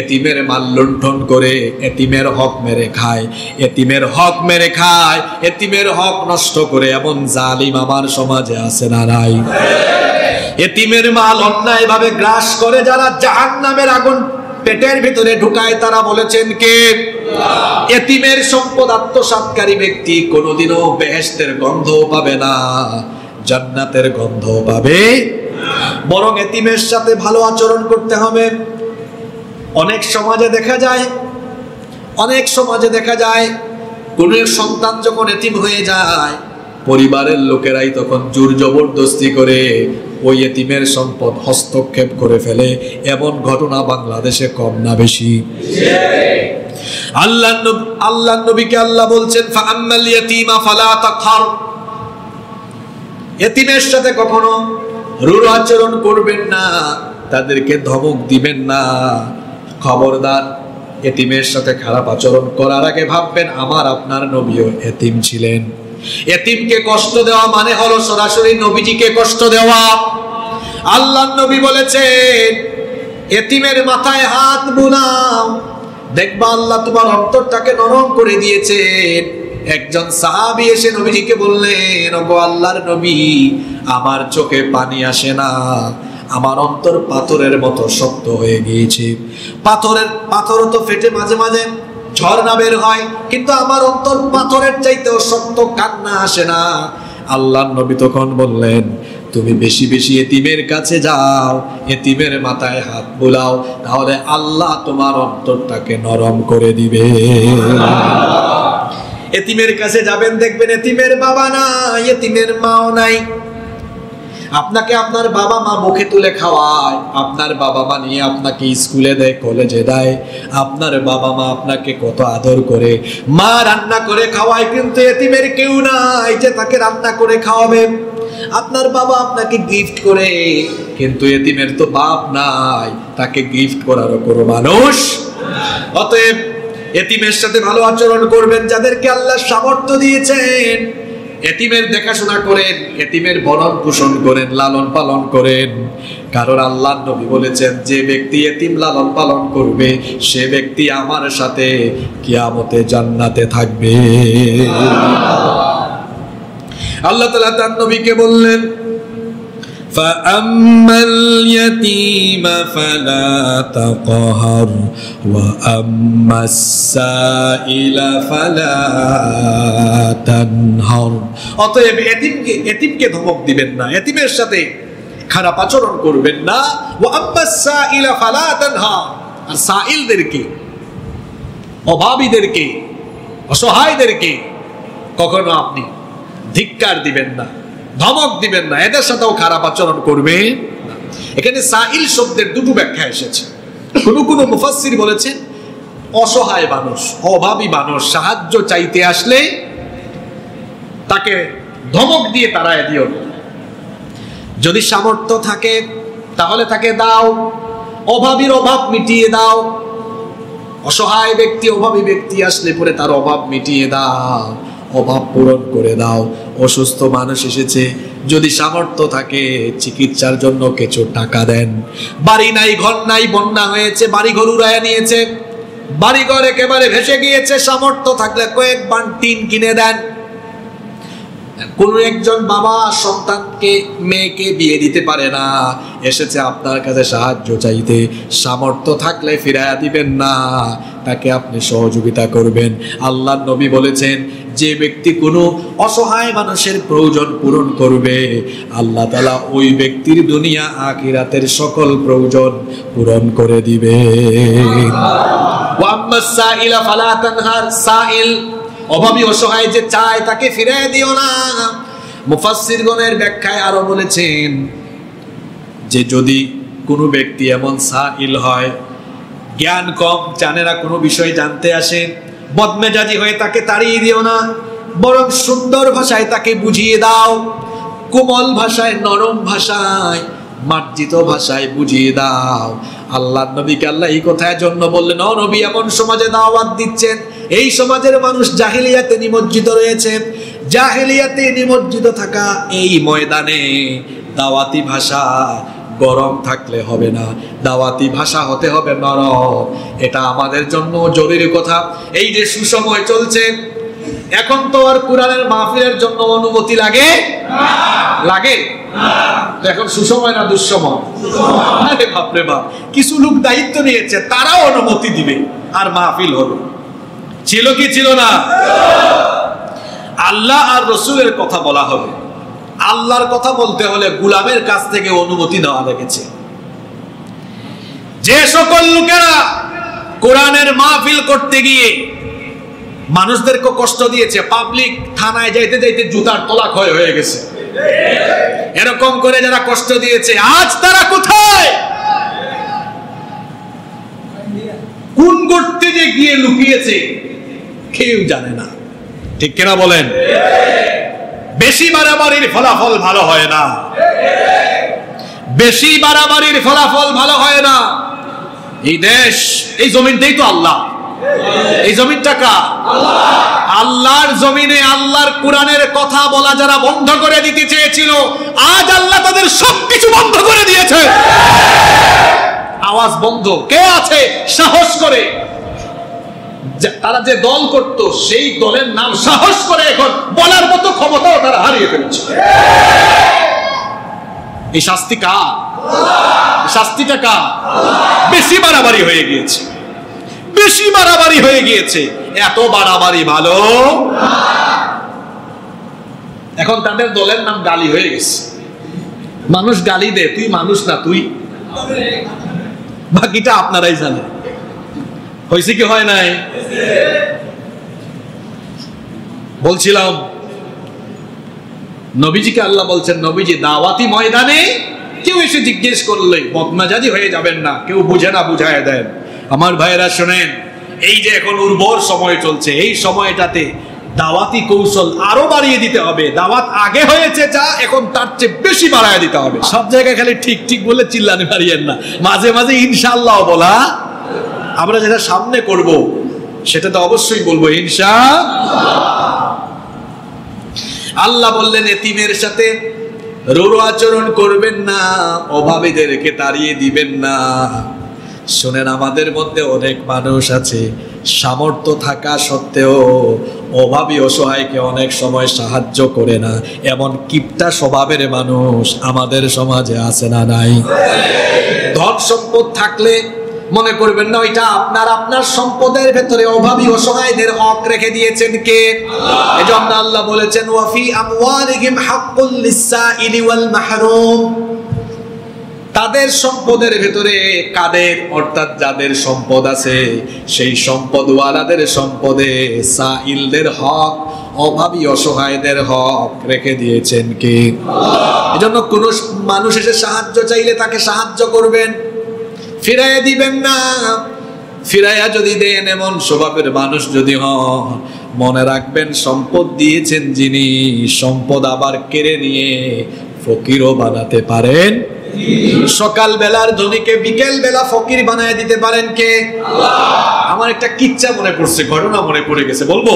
এতিমের মাল লুণ্ঠন করে, এতিমের হক মেরে খায়, এতিমের হক মেরে খায়, এতিমের হক নষ্ট করে। এমন জালিম আমার সমাজে আছে না নাই? এতিমের মাল অন্যায় ভাবে গ্রাস করে যারা, জাহান্নামের আগুন পেটের ভিতরে ঢুকায়, তারা বলেছেন কে? এতিমের সম্পদ আত্মসাৎকারী ব্যক্তি কোনোদিনও বেহেশতের গন্ধ পাবে না, জান্নাতের গন্ধ পাবে। বরং এতিমের সাথে ভালো আচরণ করতে হবে। অনেক সমাজে দেখা যায় কোন সন্তান যখন এতিম হয়ে যায়, পরিবারের লোকেরাই তখন জোর জবরদস্তি করে ওই এতিমের সম্পদ হস্তক্ষেপ করে ফেলে। এমন ঘটনা বাংলাদেশে কম না বেশি? আল্লাহর নবীকে আল্লাহ বলছেন, ফাআম্মাল ইয়াতীমা ফালা তাকহার। এতিমের সাথে কখনো রূঢ় আচরণ করবেন না, তাদেরকে ধমক দিবেন না। খবরদার, এতিমের সাথে খারাপ আচরণ করার আগে ভাববেন আমার আপনার নবীও এতিম ছিলেন। এতিমকে কষ্ট দেওয়া মানে হলো সরাসরি নবীজিকে কষ্ট দেওয়া। আল্লাহর নবী বলেছেন এতিমের মাথায় হাত বুলাও, দেখবা আল্লাহ তোমার অন্তরটাকে নরম করে দিয়েছেন। একজন সাহাবী এসে নবীজিকে বললেন, ওগো আল্লাহর নবী, আমার চোখে পানি আসে না, আমার অন্তর পাথরের মতো শক্ত হয়ে গিয়েছে। পাথর তো ফেটে মাঝে মাঝে ঝর্ণা বের হয়, কিন্তু আমার অন্তর পাথরের চাইতেও শক্ত, কান্না আসে না। আল্লাহর নবী তখন বললেন, তুমি বেশি বেশি এতিমের কাছে যাও, এতিমের মাথায় হাত বুলাও, তাহলে আল্লাহ তোমার অন্তরটাকে নরম করে দিবে। এতিমের কাছে যাবেন, দেখবেন এতিমের বাবা নাই, এতিমের মাও নাই। আপনাকে আপনার বাবা মা মুখে তুলে খাওয়ায়, আপনার বাবা মা নিয়ে আপনাকে স্কুলে দেয়, কলেজে দেয়, আপনার বাবা মা আপনাকে কত আদর করে, মা রান্না করে খাওয়ায়, কিন্তু এতিমের কেউ নাই যে তাকে রান্না করে খাওয়াবে। আপনার বাবা আপনাকে গিফট করে, কিন্তু এতিমের তো বাপ নাই, তাকে গিফট করারও কোনো মানুষ। অতএব এতিমের সাথে ভালো আচরণ করবেন, যাদেরকে আল্লাহ সামর্থ্য দিয়েছেন। এতিমের দেখাশোনা করেন, এতিমের ভরণ পোষণ করেন, লালন পালন করেন। কারণ আল্লাহর নবী বলেছেন, যে ব্যক্তি এতিম লালন পালন করবে সে ব্যক্তি আমার সাথে কিয়ামতে জান্নাতে থাকবে। আল্লাহ তাআলা তার নবীকে বললেন, فَأَمَّا الْيَتِيمَ فَلَا تَقْهَرْ وَأَمَّا السَّائِلَ فَلَا تَنْهَرْ। অতএব এতিমকে ধমক দিবেন না, এতিমের সাথে খারাপ আচরণ করবেন না। وَأَمَّا السَّائِلَ فَلَا تَنْهَرْ। আর সাইলদেরকে, অভাবীদেরকে, অসহায়দেরকে কখনো আপনি ধিক্কার দিবেন না, ধমক দিবেন না, এদের সাথেও খারাপ আচরণ করবে। এখানে সাইল শব্দের দুটো ব্যাখ্যা এসেছে। কোন মুফাসসির বলেছেন অসহায় মানুষ, অভাবী মানুষ সাহায্য চাইতে আসলে তাকে ধমক দিয়ে তাড়ায় দিও না। যদি সামর্থ্য থাকে তাহলে তাকে দাও, অভাবীর অভাব মিটিয়ে দাও। অসহায় ব্যক্তি, অভাবী ব্যক্তি আসলে পরে তার অভাব মিটিয়ে দাও, অভাব পূরণ করে দাও। অসুস্থ মানুষ এসেছে, যদি সামর্থ্য থাকে চিকিৎসার জন্য কিছু টাকা দেন। বাড়ি নাই, ঘর নাই, বন্যা হয়েছে, বাড়ি ঘর উড়ায় নিয়েছে, বাড়ি ঘর একেবারে ভেসে গিয়েছে, সামর্থ্য থাকলে কয়েক বান টিন কিনে দেন। কোন একজন বাবা সন্তানকে, মেয়েকে বিয়ে দিতে পারে না, এসেছে আপনার কাছে সাহায্য চাইতে, সামর্থ্য থাকলে ফিরাইয়া দিবেন না, তাকে আপনি সহযোগিতা করবেন। আল্লাহর নবী বলেছেন, যে ব্যক্তি কোনো অসহায় মানুষের প্রয়োজন পূরণ করবে, আল্লাহ তাআলা ওই ব্যক্তির দুনিয়া আখিরাতের সকল প্রয়োজন পূরণ করে দিবে। ওয়া আম্মাস সাইলা ফালা তানহার। সাইল অভাবী অসহায় যে চায় তাকে ফিরিয়ে দিও না। মুফাসসিরগণের ব্যাখ্যায় আরো বলেছেন যে যদি কোনো ব্যক্তি এমন সাইল হয়, জ্ঞান কম, জানে না, কোনো বিষয় জানতে আসে, বদমেজাজি হয়ে তাকে তাড়িয়ে দিও না, বরং সুন্দর ভাষায় তাকে বুঝিয়ে দাও, কোমল ভাষায়, নরম ভাষায়, মার্জিত ভাষায় বুঝিয়ে দাও। আল্লাহর নবীকে আল্লাহ এই কথার জন্য বললেন, ও নবী, এমন সমাজে দাওয়াত দিচ্ছেন, এই সমাজের মানুষ জাহেলিয়াতে নিমজ্জিত রয়েছে। জাহেলিয়াতে নিমজ্জিত থাকা এই ময়দানে দাওয়াতি ভাষা গরম থাকলে হবে না, দাওয়াতি ভাষা হতে হবে নরম। এটা আমাদের জন্য জরুরি কথা। এই যে সুসময় চলছে, এখন তো আর কোরআনের মাহফিলের জন্য অনুমতি লাগে লাগে তো এখন সুসময় না দুঃসময়? আরে বাপরে বাপ, কিছু লোক দায়িত্ব নিয়েছে, তারাও অনুমতি দিবে আর মাহফিল হবে। ছিল কি ছিল না? আল্লাহ আর রসুলের কথা বলা হবে। আল্লাহর কথা বলতে হলে গোলামের কাছ থেকে অনুমতি নেওয়া লেগেছে। যে সকল লোকেরা কোরআনের মাহফিল করতে গিয়ে মানুষদেরকে কষ্ট দিয়েছে, পাবলিক থানায় যাইতে যাইতে জুতার তলা ক্ষয় হয়ে গেছে, এরকম করে যারা কষ্ট দিয়েছে, আজ তারা কোথায়? কোন গর্তে যে গিয়ে লুকিয়েছে কেউ জানে না। ঠিক কিনা বলেন? বেশি মারামারির ফলাফল ভালো হয় না। বেশি বাড়াবাড়ির ফলাফল ভালো হয় না। এই দেশ, এই জমিনটাই তো আল্লাহ, এই জমিনটা কার? আল্লাহর জমিনে আল্লাহর কোরআনের কথা বলা যারা বন্ধ করে দিতে চেয়েছিল, আজ আল্লাহ তাদের সবকিছু বন্ধ করে দিয়েছে। আওয়াজ বন্ধ। কে আছে সাহস করে? তারা যে দল করত সেই দলের নাম সাহস করে এখন বলার মতো ক্ষমতাও তারা হারিয়ে ফেলেছে। এই শাস্তি কার? শাস্তিটা কার? বেশি বাড়াবাড়ি হয়ে গিয়েছে, বেশি বাড়াবাড়ি হয়ে গিয়েছে। এত বাড়াবাড়ি ভালো। এখন তাদের দলের নাম গালি হয়ে গেছে। মানুষ গালি দে, তুই মানুষ না, তুই। বাকিটা আপনারাই জানেন। হয়েছে কি হয় নাই? বলছিলাম নবীজিকে আল্লাহ বলছেন, নবীজি দাওয়াতি ময়দানে কেউ এসে জিজ্ঞেস করলে বদমেজাজি হয়ে যাবেন না, কেউ বুঝে না বুঝায় দেন। আমার ভাইয়েরা শোনেন, এই যে এখন উর্বর সময় চলছে, এই সময়টাতে দাওয়াতি কৌশল আরো বাড়িয়ে দিতে হবে। দাওয়াত আগে হয়েছে যা, এখন তার চেয়ে বেশি বাড়ায় দিতে হবে। সব জায়গায় খালি ঠিক ঠিক বলে চিল্লানি মারিয়েন না, মাঝে মাঝে ইনশাআল্লাহ বলা। আমরা যেটা সামনে করব সেটা তো অবশ্যই বলবো ইনশাআল্লাহ। আল্লাহ বললেন এতিমের সাথে রূঢ় আচরণ করবেন না, অভাবীদেরকে তাড়িয়ে দিবেন না। শুনেন, আমাদের মধ্যে অনেক মানুষ আছে সামর্থ্য থাকা সত্ত্বেও অভাবী অসহায়কে অনেক সময় সাহায্য করে না। এমন কিপটা স্বভাবের মানুষ আমাদের সমাজে আছে না নাই? ধন সম্পদ থাকলে মনে করবেন না ওইটা আপনার, আপনার সম্পদের ভেতরে অভাবী অসহায়দের হক রেখে দিয়েছেন কে? এজন্য আল্লাহ বলেছেন ওয়াফি আমওয়ালিহিম হাক্কুল লিসসাইলি ওয়াল মাহরুম। তাদের সম্পদের ভেতরে কাদের, অর্থাৎ যাদের সম্পদ আছে সেই সম্পদওয়ালাদের সম্পদে সাইলদের হক, অভাবী অসহায়দের হক রেখে দিয়েছেন কে? এজন্য কোন মানুষ এসে সাহায্য চাইলে তাকে সাহায্য করবেন, ফিরাইয়া দিবেন না। ফিরাইয়া যদি দেন এমন স্বভাবের মানুষ যদি হন, মনে রাখবেন সম্পদ দিয়েছেন যিনি, সম্পদ আবার কেড়ে নিয়ে ফকিরও বানাতে পারেন। সকাল বেলার ধনীকে বিকেল বেলা ফকির বানায় দিতে পারেন কে? আমার একটা কিচ্ছা মনে পড়ছে, ঘটনা মনে পড়ে গেছে, বলবো?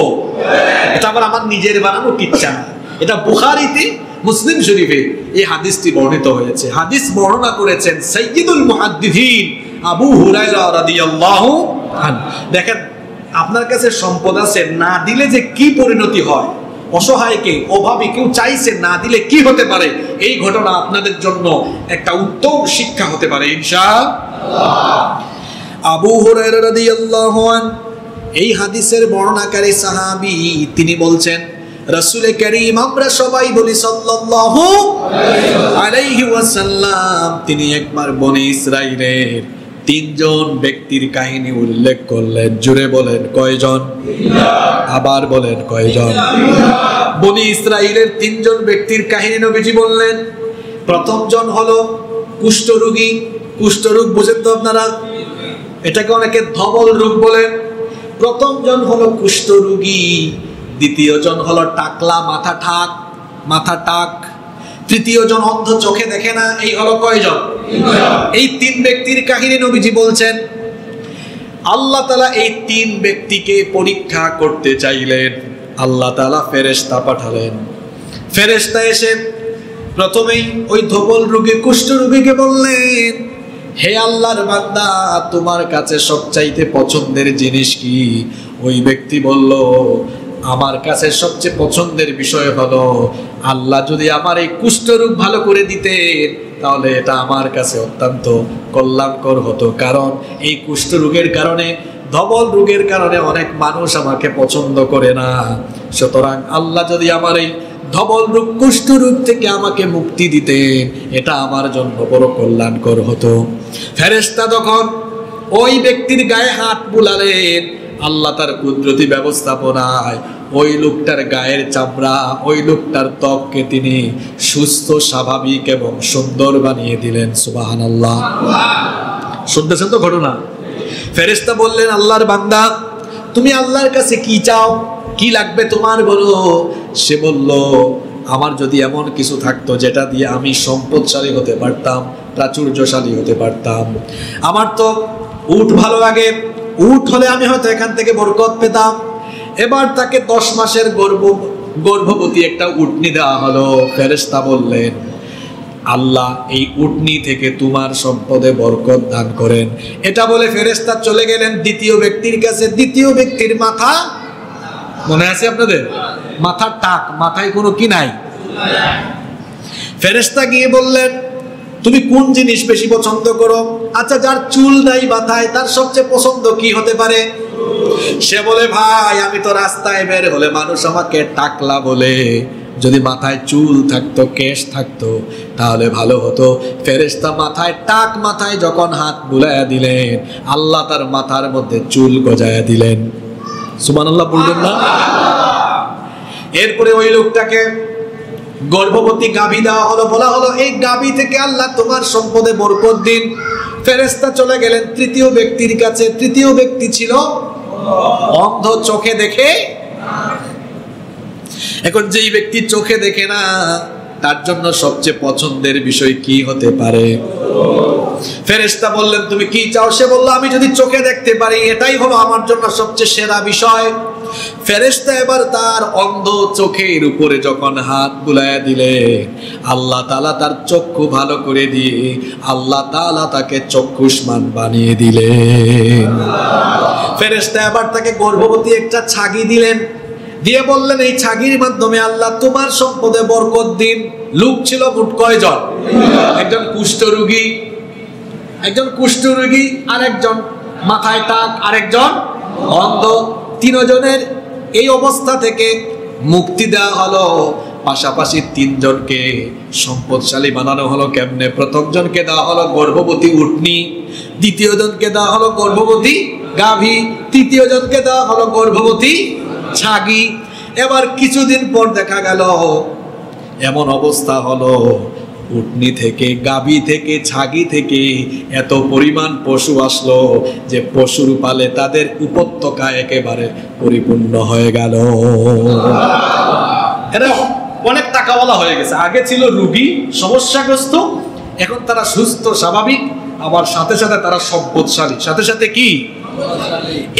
এটা আবার আমার নিজের বানানো কিচ্ছা না, এটা বুখারীতে মুসলিম শরীফে এই হাদিসটি বর্ণিত হয়েছে। হাদিস বর্ণনা করেছেন সাইয়্যিদুল মুহাদ্দিসিন আবু হুরায়রা রাদিয়াল্লাহু আনহু। দেখেন, আপনার কাছে সম্পদ আছে, না দিলে যে কি পরিণতি হয়, অসহায়কে, অভাবী কেউ চাইছে না দিলে কি হতে পারে, এই ঘটনা আপনাদের জন্য একটা উত্তম শিক্ষা হতে পারে ইনশাআল্লাহ। আবু হুরায়রা রাদিয়াল্লাহু আনহু এই হাদিসের বর্ণনাকারী সাহাবী, তিনি বলছেন রাসূল করিম, আমরা সবাই বলি সাল্লাল্লাহু আলাইহি ওয়াসাল্লাম, তিনি একবার বনি ইসরাইলের তিনজন ব্যক্তির কাহিনী উল্লেখ করলেন। জুড়ে বলেন কয়জন? আবার বলেন কয়জন? বনি ইসরাইলের তিনজন ব্যক্তির কাহিনী নবীজি বললেন। প্রথম জন হলো কুষ্ঠরোগী। কুষ্ঠরোগ বুঝেন তো আপনারা? এটাকে অনেকে ধবল রোগ বলেন। প্রথম জন হলো কুষ্ঠরোগী, দ্বিতীয় জন হলো টাকলা, মাথা টাক, তৃতীয় জন অন্ধ, চোখে দেখে না। এই হলো কয়জন? এই তিন ব্যক্তির কাহিনী নবীজি বলছেন। আল্লাহ তাআলা এই তিন ব্যক্তিকে পরীক্ষা করতে চাইলেন, আল্লাহ তাআলা ফেরেশতা পাঠালেন। ফেরেশতা এসে প্রথমেই ওই ধবল রোগী, কুষ্ঠ রোগীকে বললেন, হে আল্লাহর বান্দা, তোমার কাছে সবচাইতে পছন্দের জিনিস কি? ওই ব্যক্তি বলল, আমার কাছে সবচেয়ে পছন্দের বিষয় হলো আল্লাহ যদি আমার এই কুষ্ঠরোগ ভালো করে দিতেন তাহলে এটা আমার কাছে অত্যন্ত কল্যাণকর হতো। কারণ এই কুষ্ঠরোগের কারণে, ধবল রোগের কারণে অনেক মানুষ আমাকে পছন্দ করে না। সুতরাং আল্লাহ যদি আমার এই ধবল রোগ, কুষ্ঠরোগ থেকে আমাকে মুক্তি দিতেন, এটা আমার জন্য বড় কল্যাণকর হতো। ফেরেশতা তখন ওই ব্যক্তির গায়ে হাত বুলালেন। আল্লাহ তার কুদরতি ব্যবস্থাপনায় ওই লোকটার গায়ের চামড়া, ওই লোকটার ত্বককে তিনি সুস্থ, স্বাভাবিক এবং সুন্দর বানিয়ে দিলেন। সুবহানাল্লাহ। শুনতেছেন তো ঘটনা? ফেরেশতা বললেন, আল্লাহর বান্দা, তুমি আল্লাহর কাছে কি চাও? কি লাগবে তোমার, বলো। সে বলল, আমার যদি এমন কিছু থাকতো যেটা দিয়ে আমি সম্পদশালী হতে পারতাম প্রাচুর্যশালী হতে পারতাম। আমার তো উট ভালো লাগে, উট হলে আমি হয়তো এখান থেকে বরকত পেতাম। এবার তাকে 10 মাসের গর্ভবতী একটা উটনি দেওয়া হলো। ফেরেশতা বললেন, আল্লাহ এই উটনি থেকে তোমার সম্পদে বরকত দান করেন। এটা বলে ফেরেশতা চলে গেলেন দ্বিতীয় ব্যক্তির কাছে। দ্বিতীয় ব্যক্তির মাথা মনে আছে আপনাদের? মাথার টাক, মাথায় কোনো কি নাই। ফেরেশতা গিয়ে বললেন, তুমি কোন জিনিস বেশি পছন্দ করো? আচ্ছা, যার চুল নাই মাথায় তার সবচেয়ে পছন্দ কি হতে পারে? সে বলে, ভাই আমি তো রাস্তায় বের হলে মানুষ আমাকে টাকলা বলে, যদি মাথায় চুল থাকতো, কেশ থাকতো তাহলে ভালো হতো। ফেরেশতা মাথায় টাক, মাথায় যখন হাত বুলাইয়া দিলেন, আল্লাহ তার মাথার মধ্যে চুল গজায়া দিলেন। সুবহানাল্লাহ বলবেন না? এরপরে ওই লোকটাকে গর্ভবতী গাভী দেওয়া হলো। বলা হলো, এই গাভী থেকে আল্লাহ তোমার সম্পদে বরকত দিন। ফেরেশতা চলে গেলেন তৃতীয় ব্যক্তির কাছে। তৃতীয় ব্যক্তি ছিল অন্ধ, চোখে দেখে। এখন যেই ব্যক্তি চোখে দেখে না, তার জন্য সবচেয়ে পছন্দের বিষয় কি হতে পারে? ফেরেশতা বললেন, তুমি কি চাও? সে বলল, আমি যদি চোখে দেখতে পারি এটাই হলো আমার জন্য সবচেয়ে সেরা বিষয়। ফেরেশতা এবার তার অন্ধ চোখের উপরে যখন হাত বুলাইয়া দিলে, আল্লাহ তাআলা তার চক্ষু ভালো করে দিয়ে আল্লাহ তাআলা তাকে চক্ষুষ্মান বানিয়ে দিলেন। ফেরেশতা এবার তাকে গর্ভবতী একটা ছাগি দিলেন, দিয়ে বললেন, এই ছাগির মাধ্যমে আল্লাহ তোমার সম্পদে বরকত দিন। লোক ছিল মোট কয়জন? একজন কুষ্ঠরোগী, আরেকজন মাথায় টাক, আরেকজন অন্ধ। 3 জনের এই অবস্থা থেকে মুক্তি দেওয়া হলো। পাশাপাশি 3 জনকে সম্পদশালী বানানো হলো কেমনে? প্রথম জনকে দেওয়া হলো গর্ভবতী উটনি, দ্বিতীয় জনকে দেওয়া হলো গর্ভবতী গাভী, তৃতীয় জনকে দেওয়া হলো গর্ভবতী ছাগি। এবার কিছুদিন পর দেখা গেল এমন অবস্থা হলো, উটনি থেকে, গাভী থেকে, ছাগি থেকে এত পরিমাণ পশু আসলো যে পশুর পালে তাদের উপত্যকা একেবারে পরিপূর্ণ হয়ে গেল। এরা অনেক টাকাওয়ালা হয়ে গেছে। আগে ছিল রোগী, সমস্যাগ্রস্ত, এখন তারা সুস্থ, স্বাভাবিক, আবার সাথে সাথে তারা সম্পদশালী, সাথে সাথে কি?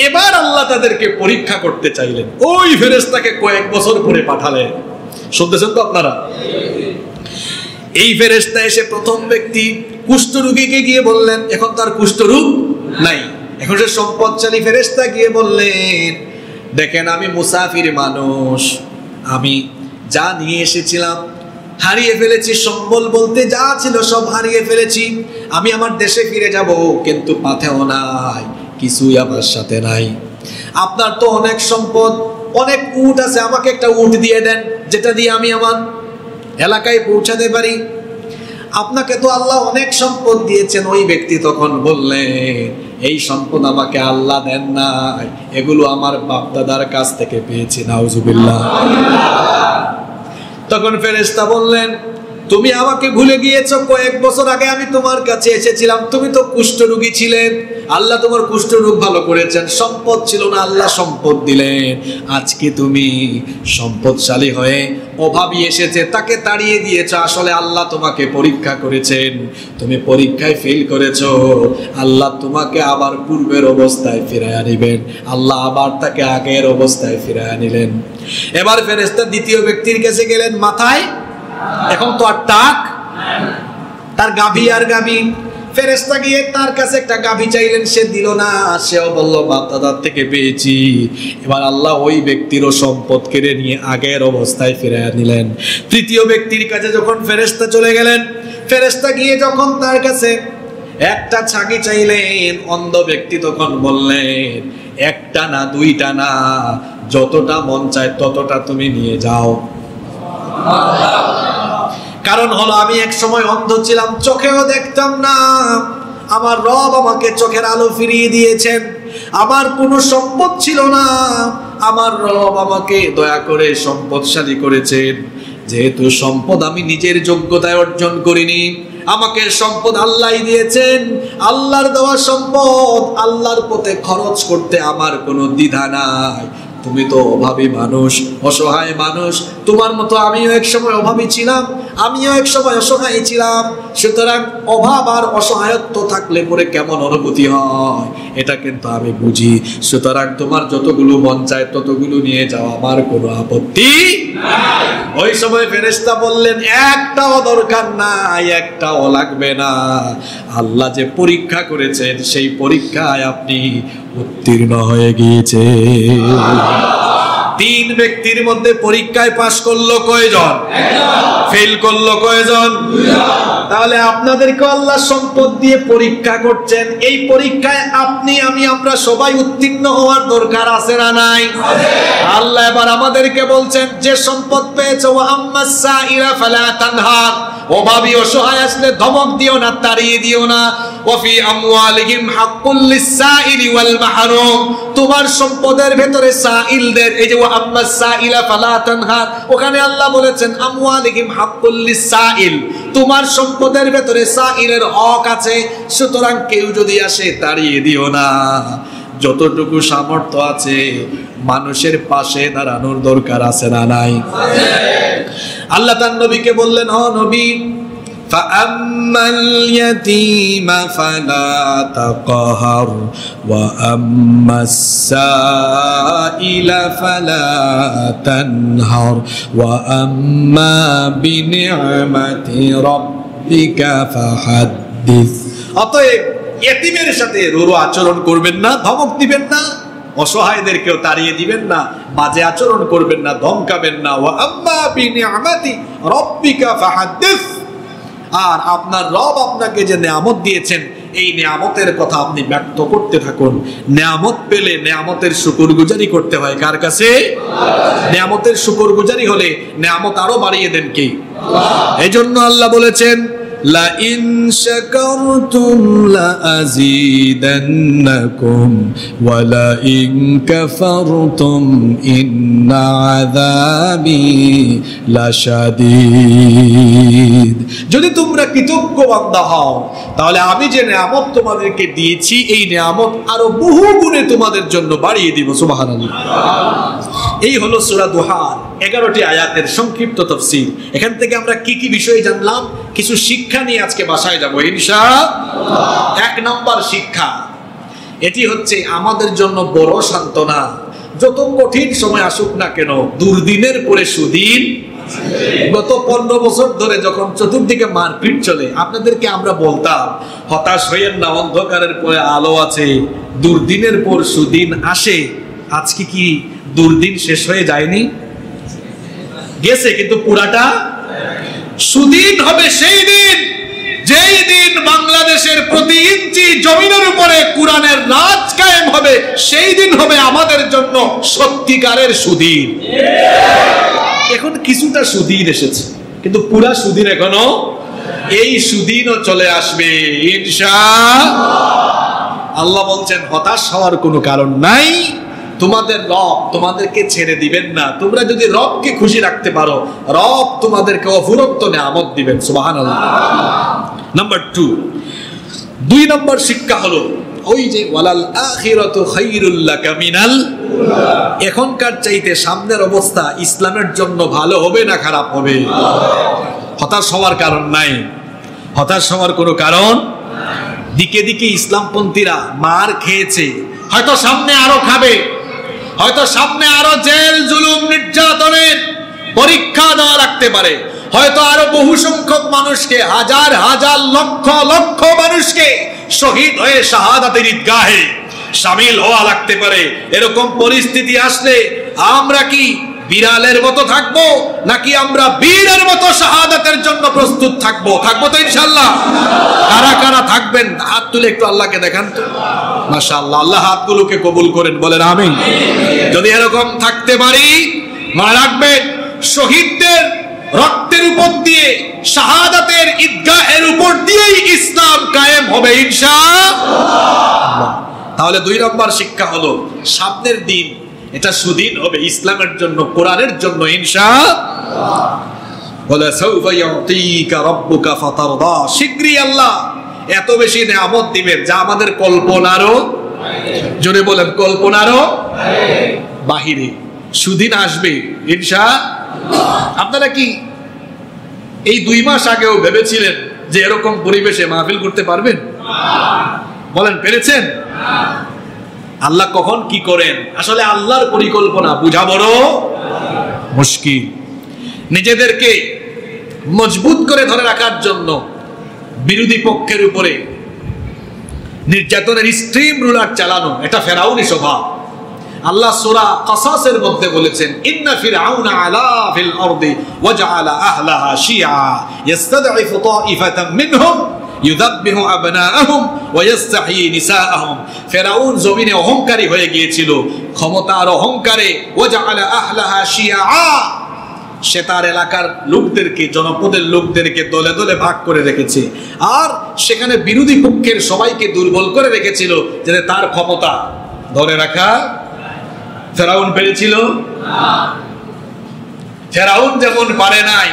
এবার আল্লাহ তাদেরকে পরীক্ষা করতে চাইলেন। ওই ফেরেশতাকে কয়েক বছর পরে পাঠালেন। শুনতেছেন তো আপনারা? এই ফেরেশতা এসে প্রথম ব্যক্তি কুষ্ঠরোগীকে গিয়ে বললেন, এখন তার কুষ্ঠরোগ নাই। এখন সে সম্পদশালী ফেরেশতা গিয়ে বললেন, দেখেন আমি মুসাফির মানুষ, আমি যা নিয়ে এসেছিলাম হারিয়ে ফেলেছি, সম্বল বলতে যা ছিল সব হারিয়ে ফেলেছি। আমি আমার দেশে ফিরে যাব, কিন্তু পাথেও নাই, কিছুই আমার সাথে নাই। আপনার তো অনেক সম্পদ, অনেক উট আছে, আমাকে একটা উট দিয়ে দেন, যেটা দিয়ে আমি আমার এলাকায় পৌঁছাতে পারি। আপনাকে তো আল্লাহ অনেক সম্পদ দিয়েছেন। ওই ব্যক্তি তখন বললেন, এই সম্পদ আমাকে আল্লাহ দেন নাই, এগুলো আমার বাপ দাদার কাছ থেকে পেয়েছি। নাউজুবিল্লাহ। তখন ফেরেশতা বললেন, তুমি আমাকে ভুলে গিয়েছো? কয়েক বছর আগে আমি তোমার কাছে এসেছিলাম, তুমি তো কুষ্ঠরোগী ছিলেন, আল্লাহ তোমার কুষ্ঠরোগ ভালো করেছেন। সম্পদ ছিল না, আল্লাহ সম্পদ দিলেন। আজকে তুমি সম্পদশালী হয়ে অভাবী এসেছে, তাকে তাড়িয়ে দিয়েছো। আসলে আল্লাহ তোমাকে পরীক্ষা করেছেন, তুমি পরীক্ষায় ফেল করেছো। আল্লাহ তোমাকে আবার পূর্বের অবস্থায় ফিরাইয়া নিবেন। আল্লাহ আবার তাকে আগের অবস্থায় ফিরাইয়া নিলেন। এবার ফেরেশতা দ্বিতীয় ব্যক্তির কাছে গেলেন, মাথায় এখন তো আর টাক, তার গাভী আর গাভী। ফেরেশতা গিয়ে তার কাছে একটা গাভী চাইলেন, সে দিল না। সেও বলল, বাপ দাদার থেকে পেয়েছি। এবার আল্লাহ ওই ব্যক্তিরও সম্পদ কেড়ে নিয়ে আগের অবস্থায় ফিরাইয়া নিলেন। তৃতীয় ব্যক্তির কাছে যখন ফেরেশতা চলে গেলেন, ফেরেশতা গিয়ে যখন তার কাছে একটা ছাগি চাইলেন, অন্ধ ব্যক্তি তখন বললেন, একটা না, দুইটা না, যতটা মন চায় ততটা তুমি নিয়ে যাও। কারণ হলো, আমি এক সময় অন্ধ ছিলাম, চোখেও দেখতাম না। আমার রব আমাকে চোখের আলো ফিরিয়ে দিয়েছেন। আমার কোনো সম্পদ ছিল না, আমার রব আমাকে দয়া করে সম্পদশালী করেছেন। যেহেতু সম্পদ আমি নিজের যোগ্যতায় অর্জন করিনি, আমাকে সম্পদ আল্লাহই দিয়েছেন। আল্লাহর দেওয়া সম্পদ আল্লাহর পথে খরচ করতে আমার কোনো দ্বিধা নাই, তুমি তো অভাবী মানুষ, অসহায় মানুষ, তোমার মতো আমিও এক সময় অভাবী ছিলাম, আমিও এক সময় অসহায় ছিলাম। সুতরাং অভাব আর অসহায়ত্ব থাকলে পরে কেমন অনুভূতি হয় এটা কিন্তু আমি বুঝি। সুতরাং তোমার যতগুলো মন চায় ততগুলো নিয়ে যাও, আমার কোনো আপত্তি নাই। ওই সময় ফেরেশতা বললেন, একটাও দরকার নাই, একটাও লাগবে না। আল্লাহ যে পরীক্ষা করেছেন সেই পরীক্ষায় আপনি উত্তীর্ণ হয়ে গিয়েছে। 3 ব্যক্তির মধ্যে পরীক্ষায় পাশ করলো কয়জন? ফেল করলো কয়জন? তাহলে আপনাদেরকে আল্লাহ সম্পদ দিয়ে পরীক্ষা করছেন। এই পরীক্ষায় আপনি আমি আমরা সবাই উত্তীর্ণ হওয়ার দরকার আছে না নাই? আল্লাহ এবার আমাদেরকে বলছেন, যে সম্পদ পেয়েছো, ওয়া আম্মাস সাইরা ফালা তানহার, অভাবী অসহায় আসলে ধমক দিও না, তাড়িয়ে দিও না। ওয়া ফি আমওয়ালিহিম হাক্কুল লিস-সাইলি ওয়াল মাহরুম, তোমার সম্পদের ভেতরে সাইলদের, এই যে ওয়া আম্মাস সাইলা ফালা তানহার, ওখানে আল্লাহ বলেছেন আমওয়ালিহিম হাক্কুল লিস-সাইল, তোমার সম্পদের ভেতরে সাইলের হক আছে। সুতরাং কেউ যদি আসে তাড়িয়ে দিও না। যতটুকু সামর্থ্য আছে মানুষের পাশে দাঁড়ানোর দরকার আছে না নাই? আল্লাহ তার নবীকে বললেন, ও নবী, ফাআম্মাল ইয়াতীমা ফালা তাকহার ওয়া আম্মাস সাইলা ফালা তানহার ওয়া আম্মা বিনি'মাতি রাব্বিকা ফাহাদ্দিস। অতএব ইতিমের সাথে রূঢ় আচরণ করবেন না, ধমক দিবেন না, অসহায়দেরকেও তাড়িয়ে দিবেন না, বাজে আচরণ করবেন না, ধমকাবেন না। ওয়া আম্মা বিনি'মাতি রাব্বিকা ফাহাদ্দিস, আর আপনার রব আপনাকে যে নিয়ামত দিয়েছেন এই নিয়ামতের কথা আপনি ব্যক্ত করতে থাকুন। নিয়ামত পেলে নিয়ামতের শুকরগুজারি করতে হয় কার কাছে? নিয়ামতের শুকরগুজারি হলে নিয়ামত আরো বাড়িয়ে দেন কে? এইজন্য আল্লাহ বলেছেন, লা ইন শাকারতুম লা আযীদান্নাকুম ওয়া লা ইন কাফারতুম ইন্না আযাবি লাশাদীদ। যদি তোমরা কৃতজ্ঞ বান্দা হও তাহলে আমি যে নিয়ামত তোমাদেরকে দিয়েছি এই নিয়ামত আরো বহু গুণে তোমাদের জন্য বাড়িয়ে দিব। সুবহানাল্লাহ। এই হলো সূরা দুহার 11টি আয়াতের সংক্ষিপ্ত তাফসীর। এখান থেকে আমরা কি কি বিষয় জানলাম, কিছু শিক্ষা নিয়ে আজকে বাসায় যাব ইনশাআল্লাহ। 1 নম্বর শিক্ষা, এটি হচ্ছে আমাদের জন্য বড় সান্ত্বনা। যত কঠিন সময় আসুক না কেন, দুর্দিনের পরে সুদিন। গত 15 বছর ধরে যখন চতুর্দিকে মারপিট চলে, আপনাদেরকে আমরা বলতাম হতাশ হইয়েন না, অন্ধকারের পরে আলো আছে, দুর্দিনের পর সুদিন আসে। আজকে কি দুর্দিন শেষ হয়ে যায়নি? গেছে, কিন্তু পুরাটা সুদিন হবে সেই দিন, যেই দিন বাংলাদেশের প্রতি ইঞ্চি জমিনের উপরে কোরআনের রাজ কায়েম হবে। সেই দিন হবে আমাদের জন্য সত্যিকারের সুদিন। এখন কিছুটা সুদিন এসেছে, কিন্তু পুরা সুদিন এখনো, এই সুদিনও চলে আসবে ইনশাআল্লাহ। আল্লাহ বলছেন হতাশ হওয়ার কোনো কারণ নাই, তোমাদের রব তোমাদেরকে ছেড়ে দিবেন না। তোমরা যদি রবকে খুশি রাখতে পারো, রব তোমাদেরকে অফুরন্ত নিয়ামত দিবেন। সুবহানাল্লাহ। নাম্বার 2 নম্বর শিক্ষা হলো ওই যে ওয়ালাল আখিরাতু খায়রুল লাকা মিনাল, এখনকার চাইতে সামনের অবস্থা ইসলামের জন্য ভালো হবে না খারাপ হবে? হতাশ হওয়ার কারণ নাই, হতাশ হওয়ার কোনো কারণ। দিকে দিকে ইসলামপন্থীরা মার খেয়েছে, হয়তো সামনে আরো খাবে, হয়তো সামনে আরো জেল জুলুম নির্যাতনের পরীক্ষা দেওয়া লাগতে পারে, হয়তো আরো বহু সংখ্যক মানুষকে, হাজার হাজার লক্ষ লক্ষ মানুষকে শহীদ হয়ে শাহাদাতের ঈদগাহে শামিল হওয়া লাগতে পারে। এরকম পরিস্থিতি আসলে আমরা কি বিড়ালের মতো থাকবো, নাকি আমরা বীরের মতো শাহাদাতের জন্য প্রস্তুত থাকবো? থাকবো তো ইনশাআল্লাহ। কারা কারা থাকবেন হাত তুলে একটু আল্লাহকে দেখান তো। মাশাআল্লাহ, আল্লাহ হাতগুলোকে কবুল করেন, বলেন আমিন। যদি এরকম থাকতে পারি, মনে রাখবেন শহীদদের রক্তের উপর দিয়ে, শাহাদাতের ঈদগাহের উপর দিয়েই ইসলাম কায়েম হবে ইনশাআল্লাহ। তাহলে 2 নম্বর শিক্ষা হলো সামনের দিন এটা সুদিন হবে ইসলামের জন্য, কোরআনের জন্য ইনশাআল্লাহ। ওয়ালা সাউফা ইউতিকা রাব্বুকা ফাতারদা, শীঘ্রই আল্লাহ এত বেশি নিয়ামত দিবেন যা আমাদের কল্পনারও, জোরে বলেন কল্পনারও বাহিরে, সুদিন আসবে ইনশাআল্লাহ। আপনারা কি এই 2 মাস আগেও ভেবেছিলেন যে এরকম পরিবেশে মাহফিল করতে পারবেন? বলেন, পেরেছেন? আল্লাহ কখন কি করেন আসলে আল্লাহর পরিকল্পনা বোঝা বড় মুশকিল। নিজেদেরকে মজবুত করে ধরে রাখার জন্য বিরোধী পক্ষের উপরে নির্যাতনের স্ট্রিম রুলার চালানো, এটা ফেরাউনি স্বভাব। আল্লাহ সূরা কাসাসের মধ্যে বলেছেন, ইন্না ফিরআউনা আলা ফিল আরদি ওয়াজআলা আহলাহা শিয়া ইস্তাদঈফু তাঈফাতাম মিনহুম ইউযাব্বিহু আবনাআহুম ওয়া ইস্তাহয়ী নিসাআহুম। ফেরাউন জমিনে অহংকারী হয়ে গিয়েছিল, ক্ষমতার অহংকারে ওয়াজআলা আহলাহা শিয়া, সে তার এলাকার লোকদেরকে, জনপদের লোকদেরকে দলে দলে ভাগ করে রেখেছে, আর সেখানে বিরোধী পক্ষের সবাইকে দুর্বল করে রেখেছিল যাতে তার ক্ষমতা ধরে রাখা। ফেরাউন পেরেছিল? ফেরাউন যেমন পারে নাই,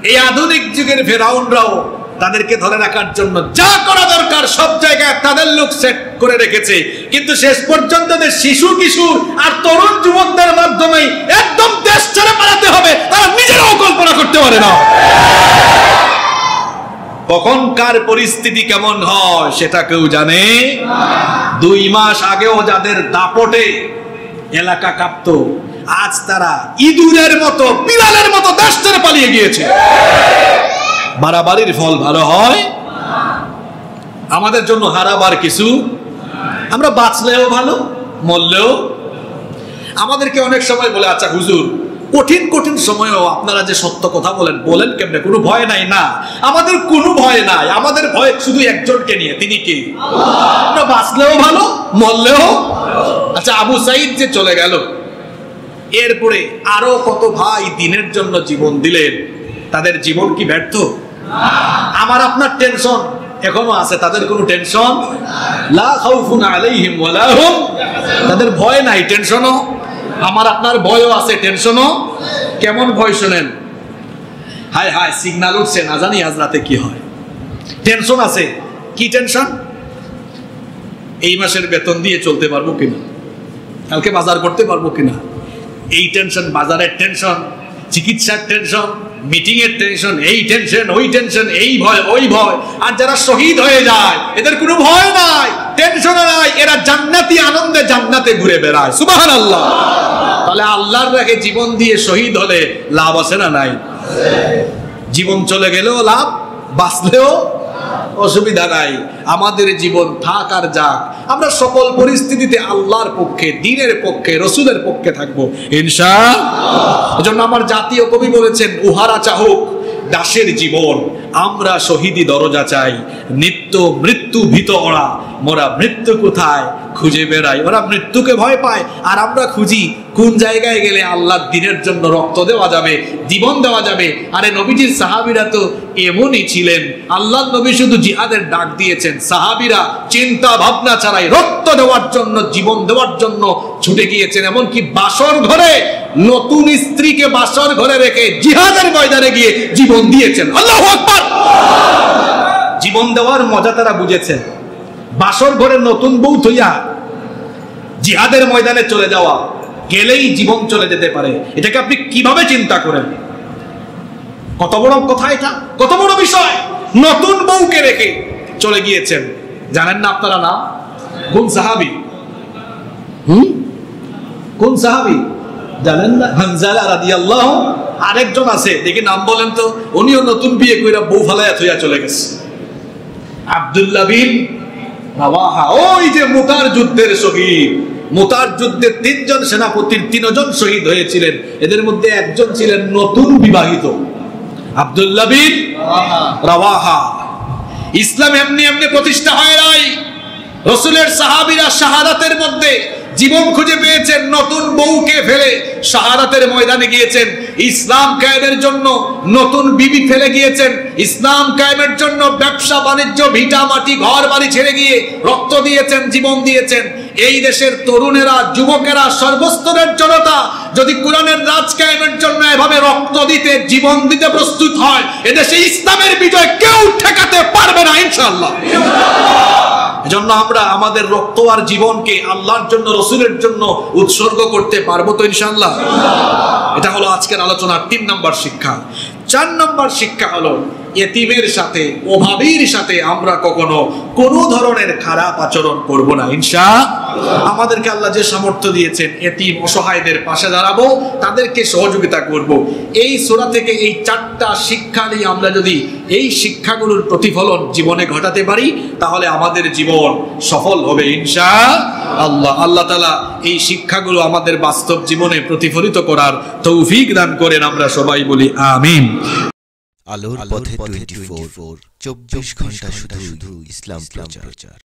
এই আধুনিক যুগের ফেরাউনরাও তাদেরকে ধরে রাখার জন্য যা করা দরকার সব জায়গায় তাদের লোক সেট করে রেখেছে, কিন্তু শেষ পর্যন্ত শিশু কিশোর আর তরুণ যুবকদের মাধ্যমে একদম দেশ ছেড়ে পালাতে হবে, তারা নিজেরাও কল্পনা করতে পারে না কখন কার পরিস্থিতি কেমন হয় সেটা কেউ জানে। 2 মাস আগেও যাদের দাপটে এলাকা কাঁপত, আজ তারা ইঁদুরের মতো, বিড়ালের মতো দেশ ছেড়ে পালিয়ে গিয়েছে। বাড়াবাড়ির ফল ভালো হয়, আমাদের জন্য হারাবার কিছু। আমরা বাঁচলেও ভালো, মরলেও। আমাদেরকে অনেক সময় বলে, আচ্ছা হুজুর, কঠিন কঠিন সময়েও আপনারা যে সত্য কথা বলেন, বলেন কেমনে? কোনো ভয় নাই? না, আমাদের কোনো ভয় নাই। আমাদের ভয় শুধু একজনকে নিয়ে, তিনি কে? আমরা বাঁচলেও ভালো, মরলেও। আচ্ছা, আবু সাইদ যে চলে গেল, এরপরে আরো কত ভাই দিনের জন্য জীবন দিলেন, তাদের জীবন কি ব্যর্থ? আমার আপনার টেনশন এখনো আছে, তাদের কোনো টেনশন লা খাউফুন আলাইহিম ওয়ালা হুম, তাদের ভয় নাই, টেনশনও। আমার আপনার ভয়ও আছে, টেনশনও। কেমন ভয় শোনেন? হায় হায়, সিগন্যাল উঠছে, না জানি আজ রাতে কি হয়। টেনশন আছে। কি টেনশন? এই মাসের বেতন দিয়ে চলতে পারবো কিনা, কালকে বাজার করতে পারবো কিনা, এই টেনশন। বাজারের টেনশন, চিকিৎসার টেনশন, মিটিং এর টেনশন, এই টেনশন ওই টেনশন, এই ভয় ওই ভয়। আর যারা শহীদ হয়ে যায় এদের কোনো ভয় নাই, টেনশন নাই, এরা জান্নাতি আনন্দে জান্নাতে ঘুরে বেড়ায়। সুবহানাল্লাহ। তাহলে আল্লাহর রাহে জীবন দিয়ে শহীদ হলে লাভ আছে না নাই? জীবন চলে গেলেও লাভ, বাঁচলেও অসুবিধা নাই। আমাদের জীবন থাক আর যাক, আমরা সকল পরিস্থিতিতে আল্লাহর পক্ষে, দ্বীনের পক্ষে, রসুলের পক্ষে থাকবো ইনশাআল্লাহ। এজন্য আমার জাতীয় কবি বলেছেন, উহারা চাহুক দাসের জীবন, আমরা শহীদি দরজা চাই। নিত্য মৃত্যু ভীত ওরা, মোরা মৃত্যু কোথায় খুঁজে বেড়াই। ওরা মৃত্যুকে ভয় পায়, আর আমরা খুঁজি কোন জায়গায় গেলে আল্লাহর দ্বীনের জন্য রক্ত দেওয়া যাবে, জীবন দেওয়া যাবে। আরে নবীজির সাহাবীরা তো এমনই ছিলেন। আল্লাহর নবী শুধু জিহাদের ডাক দিয়েছেন, সাহাবীরা চিন্তা ভাবনা ছাড়াই রক্ত দেওয়ার জন্য, জীবন দেওয়ার জন্য ছুটে গিয়েছেন। এমনকি বাসর ঘরে নতুন স্ত্রীকে বাসর ঘরে রেখে জিহাদের ময়দানে গিয়ে জীবন দিয়েছেন। আল্লাহু আকবার। জীবন দেওয়ার মজা তারা বুঝেছেন। বাসর ঘরে নতুন বউ থইয়া জিহাদের ময়দানে চলে যাওয়া, গেলেই জীবন চলে যেতে পারে। এটাকে আপনি কিভাবে চিন্তা করেন? কত বড় কথা এটা, কত বড় বিষয়। নতুন বউকে রেখে চলে গিয়েছেন। জানেন না আপনারা না কোন সাহাবী? কোন সাহাবী জানেন না? হানজালা রাদিয়াল্লাহু। আরেকজন আছে, দেখি নাম বলেন তো। উনিও নতুন বিয়ে কইরা বউ ফালায়া থইয়া চলে গেছে। আব্দুল্লাহ বিন রাওয়াহা, ওই যে মুতার যুদ্ধের শহীদ। মুতার যুদ্ধে 3 জন সেনাপতির 3 জন শহীদ হয়েছিলেন। এদের মধ্যে একজন ছিলেন নতুন বিবাহিত, আব্দুল্লাহ বিন রাওয়াহা। ইসলাম এমনি এমনি প্রতিষ্ঠা হয় নাই। রাসূলের সাহাবীরা শাহাদাতের মধ্যে জীবন খুঁজে পেয়েছেন, নতুন বউকে ফেলে শাহাদাতের ময়দানে গিয়েছেন। ইসলাম কায়েমের জন্য নতুন বিবি ফেলে গিয়েছেন। ইসলাম কায়েমের জন্য ব্যবসা বাণিজ্য, ভিটা মাটি, ঘর বাড়ি ছেড়ে গিয়ে রক্ত দিয়েছেন, জীবন দিয়েছেন। এই দেশের তরুণেরা, যুবকেরা, সর্বস্তরের জনতা যদি কোরআনের রাজ কায়েমের জন্য এভাবে রক্ত দিতে, জীবন দিতে প্রস্তুত হয়, এদেশে ইসলামের বিজয় কেউ ঠেকাতে পারবে না ইনশাআল্লাহ। এজন্য আমরা আমাদের রক্ত আর জীবনকে আল্লাহর জন্য, রাসূলের জন্য উৎসর্গ করতে পারবো তো ইনশাআল্লাহ? এটা হলো আজকের আলোচনার 3 নম্বর শিক্ষা। 4 নম্বর শিক্ষা হলো এতিমের সাথে, অভাবীর সাথে আমরা কখনো কোনো ধরনের খারাপ আচরণ করব না ইনশাআল্লাহ। আমাদেরকে আল্লাহ যে সামর্থ্য দিয়েছেন, এতিম অসহায়দের পাশে দাঁড়াবো, তাদেরকে সহযোগিতা করব। এই সূরা থেকে এই 4টা শিক্ষা নিয়ে আমরা যদি এই শিক্ষাগুলোর প্রতিফলন জীবনে ঘটাতে পারি, তাহলে আমাদের জীবন সফল হবে ইনশাআল্লাহ। আল্লাহ তাআলা এই শিক্ষাগুলো আমাদের বাস্তব জীবনে প্রতিফলিত করার তৌফিক দান করেন, আমরা সবাই বলি আমিন। আলোর পথে 24 ঘন্টা শুধু ইসলাম প্রচার।